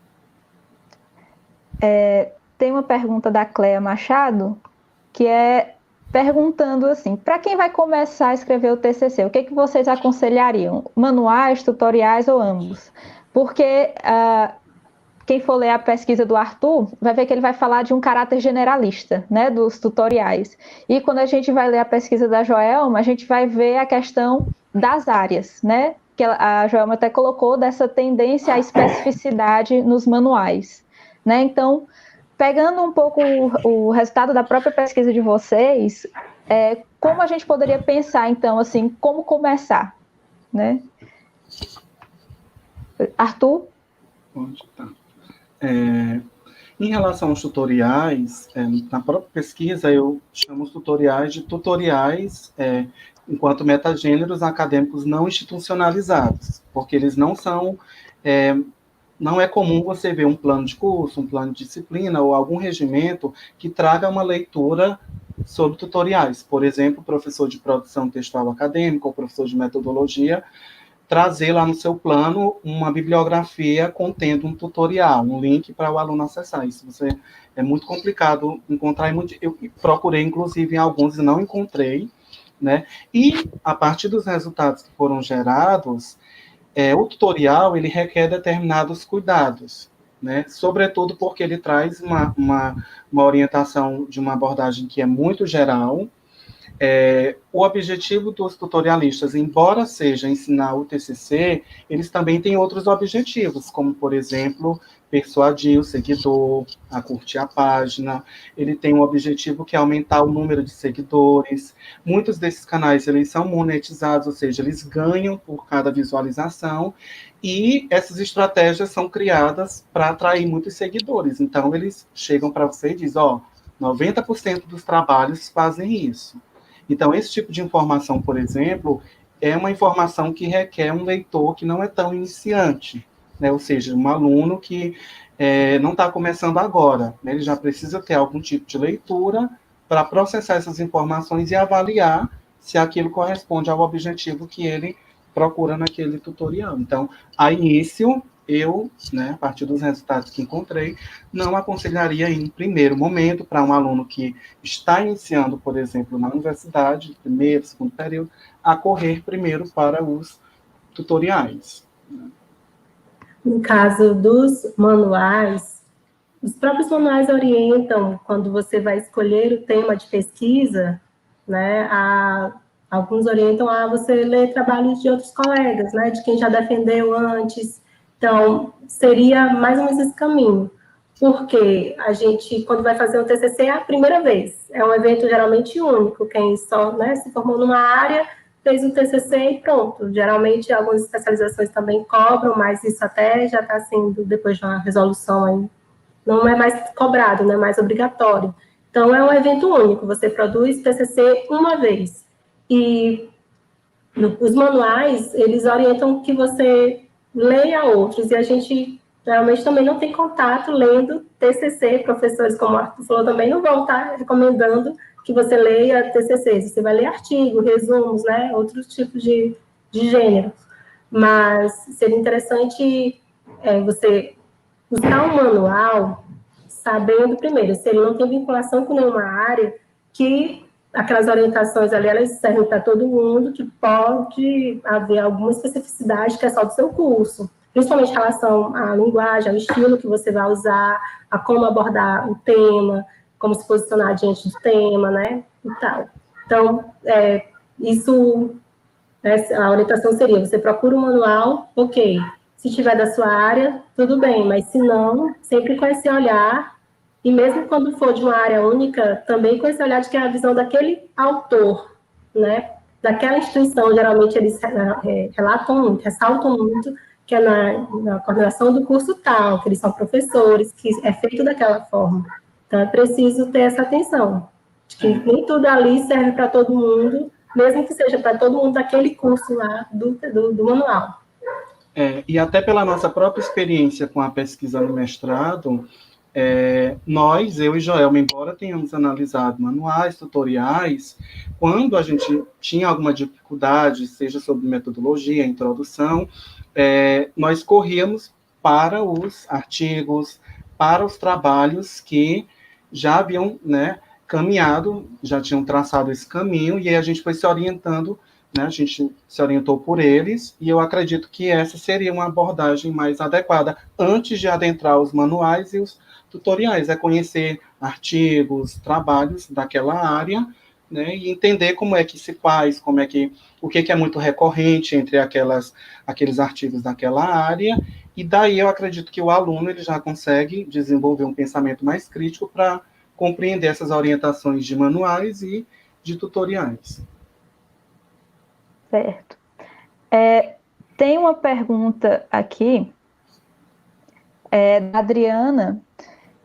Tem uma pergunta da Cléa Machado, que é perguntando assim, para quem vai começar a escrever o TCC, o que vocês aconselhariam? Manuais, tutoriais ou ambos? Porque quem for ler a pesquisa do Arthur, vai ver que ele vai falar de um caráter generalista, né, dos tutoriais. E quando a gente vai ler a pesquisa da Joelma, a gente vai ver a questão das áreas, né, que a Joelma até colocou dessa tendência à especificidade nos manuais, né? Então, pegando um pouco o resultado da própria pesquisa de vocês, como a gente poderia pensar, então, assim, como começar, né? Arthur? Tá. Em relação aos tutoriais, na própria pesquisa eu chamo os tutoriais de tutoriais enquanto metagêneros acadêmicos não institucionalizados, porque eles não são... não é comum você ver um plano de curso, um plano de disciplina ou algum regimento que traga uma leitura sobre tutoriais. Por exemplo, professor de produção textual acadêmica ou professor de metodologia trazer lá no seu plano uma bibliografia contendo um tutorial, um link para o aluno acessar. Isso é muito complicado encontrar. Eu procurei, inclusive, em alguns e não encontrei, né? E, a partir dos resultados que foram gerados, o tutorial ele requer determinados cuidados, né? Sobretudo porque ele traz uma orientação de uma abordagem que é muito geral. O objetivo dos tutorialistas, embora seja ensinar o TCC, eles também têm outros objetivos, como, por exemplo, persuadir o seguidor a curtir a página. Ele tem um objetivo que é aumentar o número de seguidores. Muitos desses canais eles são monetizados, ou seja, eles ganham por cada visualização, e essas estratégias são criadas para atrair muitos seguidores. Então, eles chegam para você e dizem, 90% dos trabalhos fazem isso. Então, esse tipo de informação, por exemplo, é uma informação que requer um leitor que não é tão iniciante, né? Ou seja, um aluno que não está começando agora, né? Ele já precisa ter algum tipo de leitura para processar essas informações e avaliar se aquilo corresponde ao objetivo que ele procura naquele tutorial. Então, a início, eu, a partir dos resultados que encontrei, não aconselharia em primeiro momento para um aluno que está iniciando, por exemplo, na universidade, primeiro, segundo período, a correr primeiro para os tutoriais. No caso dos manuais, os próprios manuais orientam, quando você vai escolher o tema de pesquisa, né, alguns orientam a você ler trabalhos de outros colegas, né, de quem já defendeu antes. Então, seria mais ou menos esse caminho, porque a gente, quando vai fazer um TCC, é a primeira vez, é um evento geralmente único, quem só se formou numa área, fez um TCC e pronto. Geralmente, algumas especializações também cobram, mas isso até já está sendo, depois de uma resolução, aí, não é mais cobrado, não é mais obrigatório. Então, é um evento único, você produz TCC uma vez. E os manuais, eles orientam que você leia outros, e a gente geralmente também não tem contato lendo TCC, professores, como o Arthur falou, também não vão estar recomendando que você leia TCCs, você vai ler artigo, resumos, né, outros tipos de gêneros, mas seria interessante você buscar um manual sabendo, primeiro, se ele não tem vinculação com nenhuma área, que aquelas orientações ali, elas servem para todo mundo, que pode haver alguma especificidade que é só do seu curso, principalmente em relação à linguagem, ao estilo que você vai usar, a como abordar o tema, como se posicionar diante do tema, né, e tal. Então, isso, a orientação seria, você procura um manual, ok, se tiver da sua área, tudo bem, mas se não, sempre com esse olhar. E mesmo quando for de uma área única, também com esse olhar de que é a visão daquele autor, né? Daquela instituição, geralmente eles relatam muito, ressaltam muito, que é na coordenação do curso tal, que eles são professores, que é feito daquela forma. Então, é preciso ter essa atenção, de que nem tudo ali serve para todo mundo, mesmo que seja para todo mundo daquele curso lá do manual. E até pela nossa própria experiência com a pesquisa no mestrado, nós, eu e Joelma, embora tenhamos analisado manuais, tutoriais, quando a gente tinha alguma dificuldade, seja sobre metodologia, introdução, nós corríamos para os artigos, para os trabalhos que já haviam caminhado, já tinham traçado esse caminho, e aí a gente foi se orientando, a gente se orientou por eles, e eu acredito que essa seria uma abordagem mais adequada, antes de adentrar os manuais e os tutoriais, conhecer artigos, trabalhos daquela área, e entender como é que se faz, o que é muito recorrente entre aqueles artigos daquela área, e daí eu acredito que o aluno ele já consegue desenvolver um pensamento mais crítico para compreender essas orientações de manuais e de tutoriais. Certo. Tem uma pergunta aqui, da Adriana,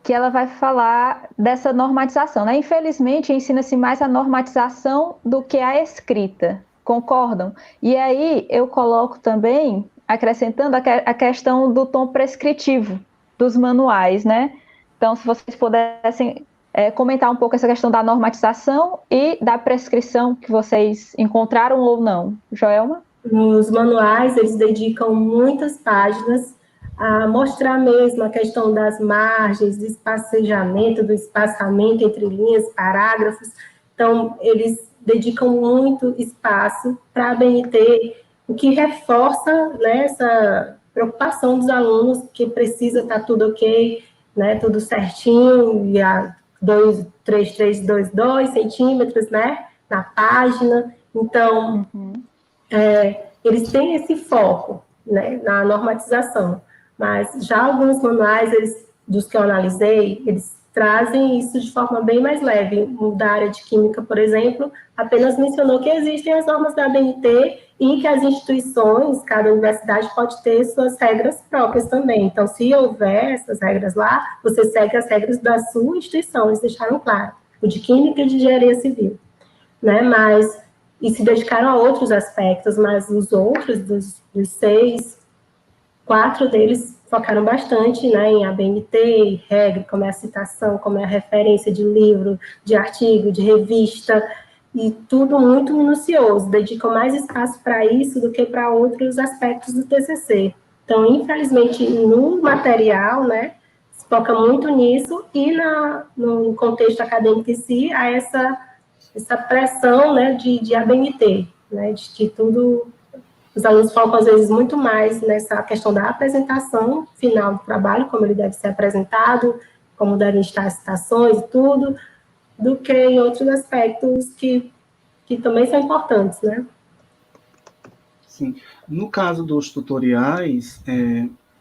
que ela vai falar dessa normatização, né? Infelizmente, ensina-se mais a normatização do que a escrita, concordam? E aí, eu coloco também, acrescentando a questão do tom prescritivo dos manuais, né? Então, se vocês pudessem comentar um pouco essa questão da normatização e da prescrição que vocês encontraram ou não. Joelma? nos manuais, eles dedicam muitas páginas a mostrar mesmo a questão das margens, do espacejamento, do espaçamento entre linhas, parágrafos. Então, eles dedicam muito espaço para a BNT, o que reforça, né, essa preocupação dos alunos, que precisa estar tudo ok, né, tudo certinho, e a 2,3322 centímetros, né, na página. Então, eles têm esse foco, né, na normatização, mas já alguns manuais, dos que eu analisei, eles trazem isso de forma bem mais leve. O da área de química, por exemplo, apenas mencionou que existem as normas da ABNT e que as instituições, cada universidade pode ter suas regras próprias também. Então, se houver essas regras lá, você segue as regras da sua instituição, eles deixaram claro, o de química e de engenharia civil, né, e se dedicaram a outros aspectos, mas os outros, dos 6, 4 deles focaram bastante, né, em ABNT, regra, como é a citação, como é a referência de livro, de artigo, de revista, e tudo muito minucioso, dedicam mais espaço para isso do que para outros aspectos do TCC. Então, infelizmente, no material, né, se foca muito nisso, e no contexto acadêmico em si, há essa pressão, né, de ABNT, né, de que tudo, os alunos focam às vezes muito mais nessa questão da apresentação final do trabalho, como ele deve ser apresentado, como devem estar as citações e tudo, do que em outros aspectos que também são importantes, né? Sim. No caso dos tutoriais,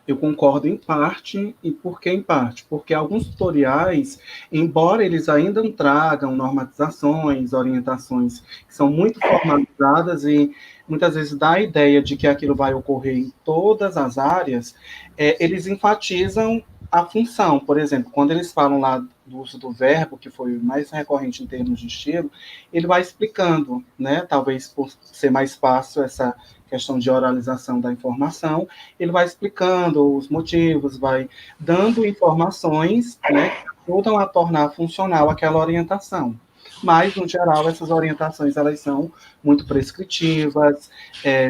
eu concordo em parte, e por que em parte? Porque alguns tutoriais, embora eles ainda não tragam normatizações, orientações que são muito formalizadas e muitas vezes dá a ideia de que aquilo vai ocorrer em todas as áreas, eles enfatizam a função. Por exemplo, quando eles falam lá do uso do verbo, que foi o mais recorrente em termos de estilo, ele vai explicando, né? Talvez por ser mais fácil essa questão de oralização da informação, ele vai explicando os motivos, vai dando informações, né, que ajudam a tornar funcional aquela orientação. Mas, no geral, essas orientações, elas são muito prescritivas,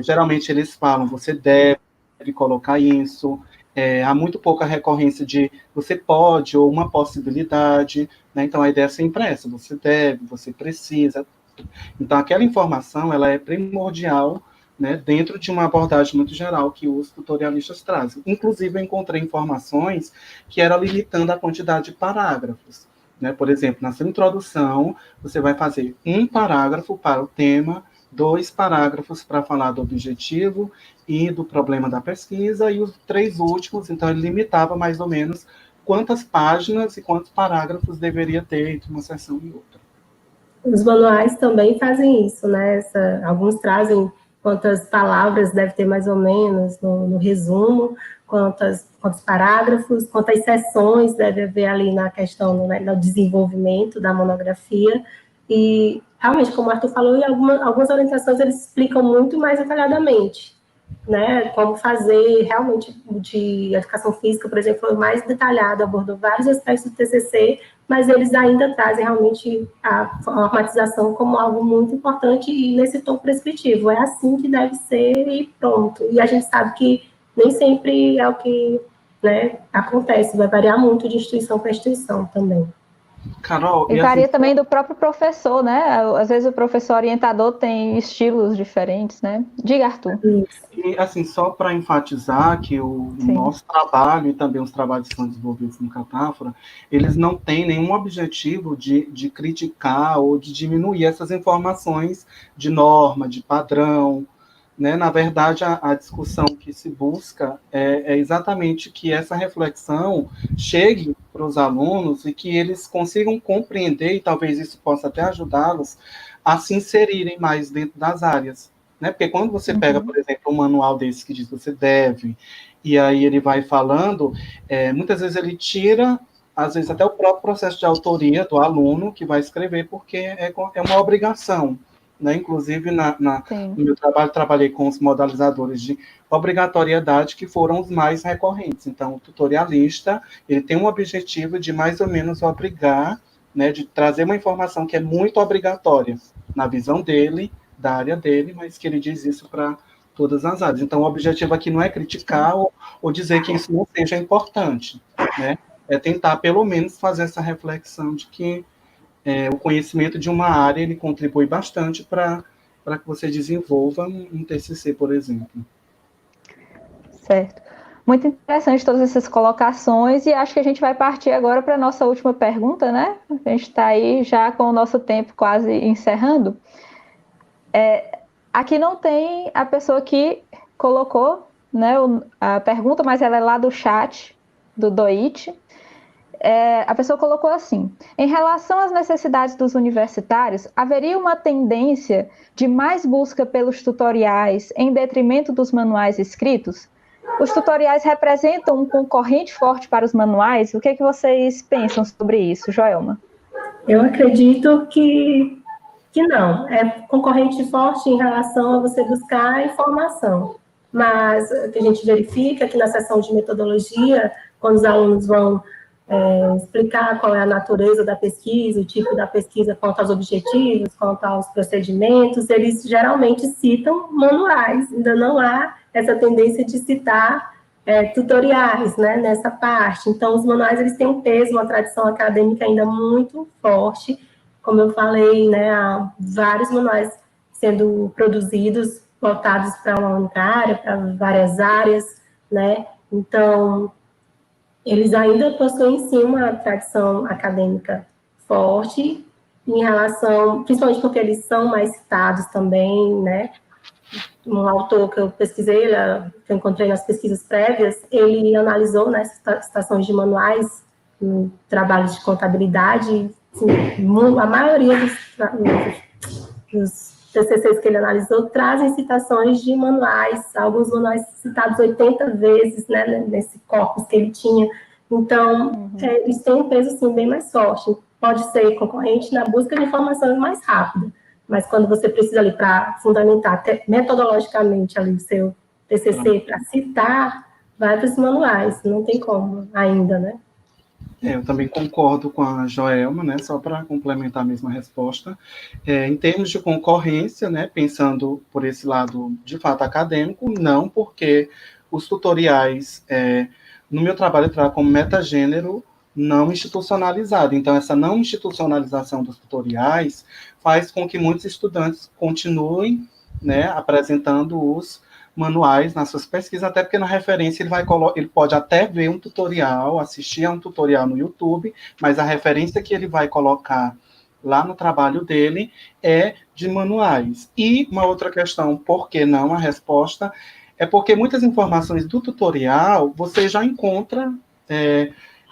geralmente eles falam, você deve colocar isso, há muito pouca recorrência de você pode ou uma possibilidade, né? Então a ideia é sempre essa, você deve, você precisa. Então aquela informação, ela é primordial, né, dentro de uma abordagem muito geral que os tutorialistas trazem. Inclusive, eu encontrei informações que eram limitando a quantidade de parágrafos. Né? Por exemplo, na sua introdução, você vai fazer um parágrafo para o tema, 2 parágrafos para falar do objetivo e do problema da pesquisa, e os 3 últimos, então, ele limitava mais ou menos quantas páginas e quantos parágrafos deveria ter entre uma sessão e outra. Os manuais também fazem isso, né? Alguns trazem quantas palavras deve ter mais ou menos no resumo, quantos parágrafos, quantas sessões deve haver ali na questão, né, do desenvolvimento da monografia. E, realmente, como o Arthur falou, em algumas orientações eles explicam muito mais detalhadamente, né, como fazer realmente de educação física, por exemplo, foi mais detalhado, abordou vários aspectos do TCC, mas eles ainda trazem realmente a normatização como algo muito importante e nesse tom prescritivo. É assim que deve ser e pronto. E a gente sabe que nem sempre é o que, né, acontece, vai variar muito de instituição para instituição também. Carol, e varia assim, também do próprio professor, né? Às vezes o professor orientador tem estilos diferentes, né? Diga, Arthur. E, assim, só para enfatizar que o nosso trabalho e também os trabalhos que são desenvolvidos no Catáfora, eles não têm nenhum objetivo de criticar ou de diminuir essas informações de norma, de padrão, né? Na verdade, a discussão que se busca é exatamente que essa reflexão chegue para os alunos e que eles consigam compreender, e talvez isso possa até ajudá-los a se inserirem mais dentro das áreas. Né? Porque quando você pega, por exemplo, um manual desse que diz que você deve, e aí ele vai falando, muitas vezes ele tira, às vezes até o próprio processo de autoria do aluno que vai escrever, porque é uma obrigação. Né? Inclusive, no meu trabalho, trabalhei com os modalizadores de obrigatoriedade, que foram os mais recorrentes. Então, o tutorialista, ele tem um objetivo de mais ou menos obrigar, né, de trazer uma informação que é muito obrigatória, na visão dele, da área dele, mas que ele diz isso para todas as áreas. Então, o objetivo aqui não é criticar ou dizer que isso não seja importante, né? É tentar, pelo menos, fazer essa reflexão de que o conhecimento de uma área ele contribui bastante para que você desenvolva um TCC, por exemplo. Certo. Muito interessante todas essas colocações, e acho que a gente vai partir agora para a nossa última pergunta, né? A gente está aí já com o nosso tempo quase encerrando. Aqui não tem a pessoa que colocou, né, a pergunta, mas ela é lá do chat, do Doit. A pessoa colocou assim: em relação às necessidades dos universitários, haveria uma tendência de mais busca pelos tutoriais em detrimento dos manuais escritos? Os tutoriais representam um concorrente forte para os manuais? O que vocês pensam sobre isso, Joelma? Eu acredito que não. É concorrente forte em relação a você buscar informação. Mas o que a gente verifica que na seção de metodologia, quando os alunos vão explicar qual é a natureza da pesquisa, o tipo da pesquisa quanto aos objetivos, quanto aos procedimentos, eles geralmente citam manuais, ainda não há essa tendência de citar tutoriais, né, nessa parte. Então, os manuais, eles têm um peso, uma tradição acadêmica ainda muito forte. Como eu falei, né, há vários manuais sendo produzidos, voltados para uma única área, para várias áreas, né, então eles ainda possuem, sim, uma tradição acadêmica forte em relação, principalmente porque eles são mais citados também, né? Um autor que eu pesquisei, que eu encontrei nas pesquisas prévias, ele analisou, né, citações de manuais em trabalhos de contabilidade, assim, a maioria dos TCCs que ele analisou trazem citações de manuais, alguns manuais citados 80 vezes, né, nesse corpus que ele tinha. Então, eles têm um peso, assim, bem mais forte. Pode ser concorrente na busca de informações mais rápida, mas quando você precisa ali para fundamentar metodologicamente ali o seu TCC, para citar, vai para os manuais, não tem como ainda, né? Eu também concordo com a Joelma, né, só para complementar a mesma resposta. Em termos de concorrência, né, pensando por esse lado de fato acadêmico, não, porque os tutoriais, no meu trabalho, eu trago como metagênero não institucionalizado. Então, essa não institucionalização dos tutoriais faz com que muitos estudantes continuem, né, apresentando os manuais nas suas pesquisas, até porque na referência ele pode até ver um tutorial, assistir a um tutorial no YouTube, mas a referência que ele vai colocar lá no trabalho dele é de manuais. E uma outra questão, por que não? A resposta é porque muitas informações do tutorial você já encontra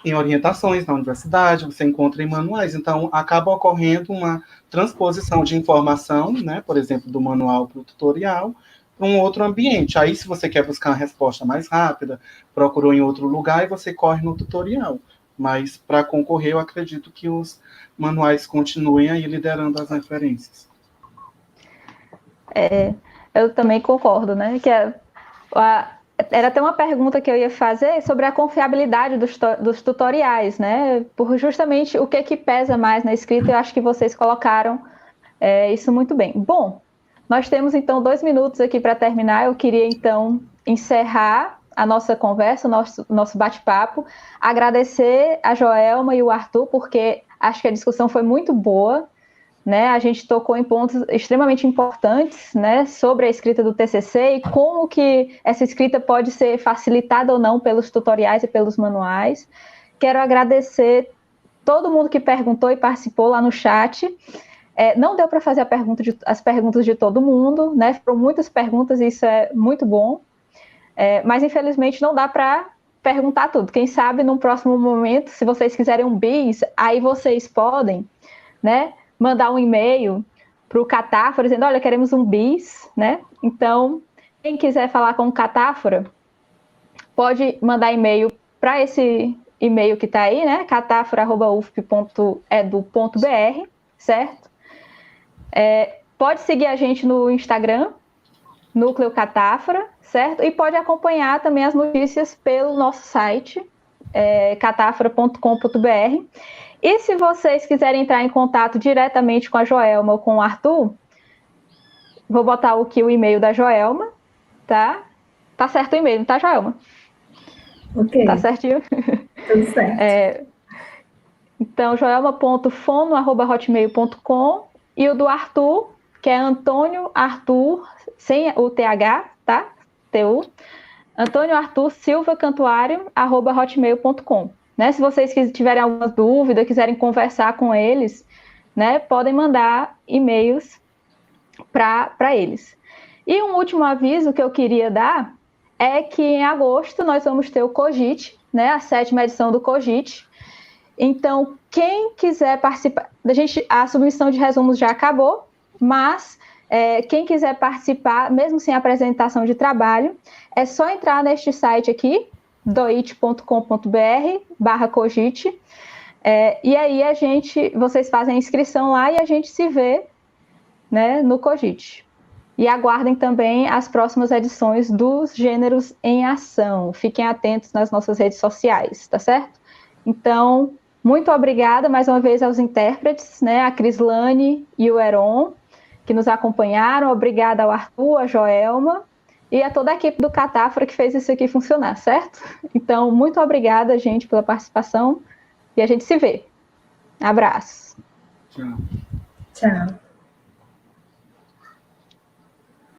em orientações na universidade, você encontra em manuais, então acaba ocorrendo uma transposição de informação, né, por exemplo, do manual para o tutorial, para um outro ambiente. Aí, se você quer buscar uma resposta mais rápida, procurou em outro lugar e você corre no tutorial. Mas, para concorrer, eu acredito que os manuais continuem aí liderando as referências. Eu também concordo, né? Que era até uma pergunta que eu ia fazer sobre a confiabilidade dos tutoriais, né? Por justamente o que pesa mais na escrita, eu acho que vocês colocaram isso muito bem. Bom, nós temos, então, 2 minutos aqui para terminar. Eu queria, então, encerrar a nossa conversa, o nosso bate-papo. Agradecer a Joelma e o Arthur, porque acho que a discussão foi muito boa, né? A gente tocou em pontos extremamente importantes, né, sobre a escrita do TCC e como que essa escrita pode ser facilitada ou não pelos tutoriais e pelos manuais. Quero agradecer todo mundo que perguntou e participou lá no chat. Não deu para fazer as perguntas de todo mundo, né? Foram muitas perguntas e isso é muito bom. Mas, infelizmente, não dá para perguntar tudo. Quem sabe, num próximo momento, se vocês quiserem um bis, aí vocês podem, né, mandar um e-mail para o Catáfora, dizendo, olha, queremos um bis, né? Então, quem quiser falar com o Catáfora, pode mandar e-mail para esse e-mail que está aí, né? catafora@ufp.edu.br, certo? Pode seguir a gente no Instagram, Núcleo Catáfora, certo? E pode acompanhar também as notícias pelo nosso site, catafora.com.br. E se vocês quiserem entrar em contato diretamente com a Joelma ou com o Arthur, vou botar aqui o e-mail da Joelma, tá? Tá certo o e-mail, tá, Joelma? Ok. Tá certinho? Tudo certo. Então, joelma.fono@hotmail.com e o do Arthur, que é Antônio Arthur, sem o TH, tá? TU. Antônio Arthur Silva Cantuário, @hotmail.com. Né? Se vocês tiverem alguma dúvida, quiserem conversar com eles, né, podem mandar e-mails para eles. E um último aviso que eu queria dar é que em agosto nós vamos ter o Cogite, né, a 7ª edição do Cogite. Então, quem quiser participar, a submissão de resumos já acabou, mas quem quiser participar, mesmo sem apresentação de trabalho, é só entrar neste site aqui, doit.com.br/cogite, e aí vocês fazem a inscrição lá e a gente se vê, né, no Cogite. E aguardem também as próximas edições dos Gêneros em Ação. Fiquem atentos nas nossas redes sociais, tá certo? Então, muito obrigada mais uma vez aos intérpretes, né, a Crislane e o Heron, que nos acompanharam. Obrigada ao Arthur, a Joelma e a toda a equipe do Catáfora que fez isso aqui funcionar, certo? Então, muito obrigada, gente, pela participação e a gente se vê. Abraço. Tchau. Tchau.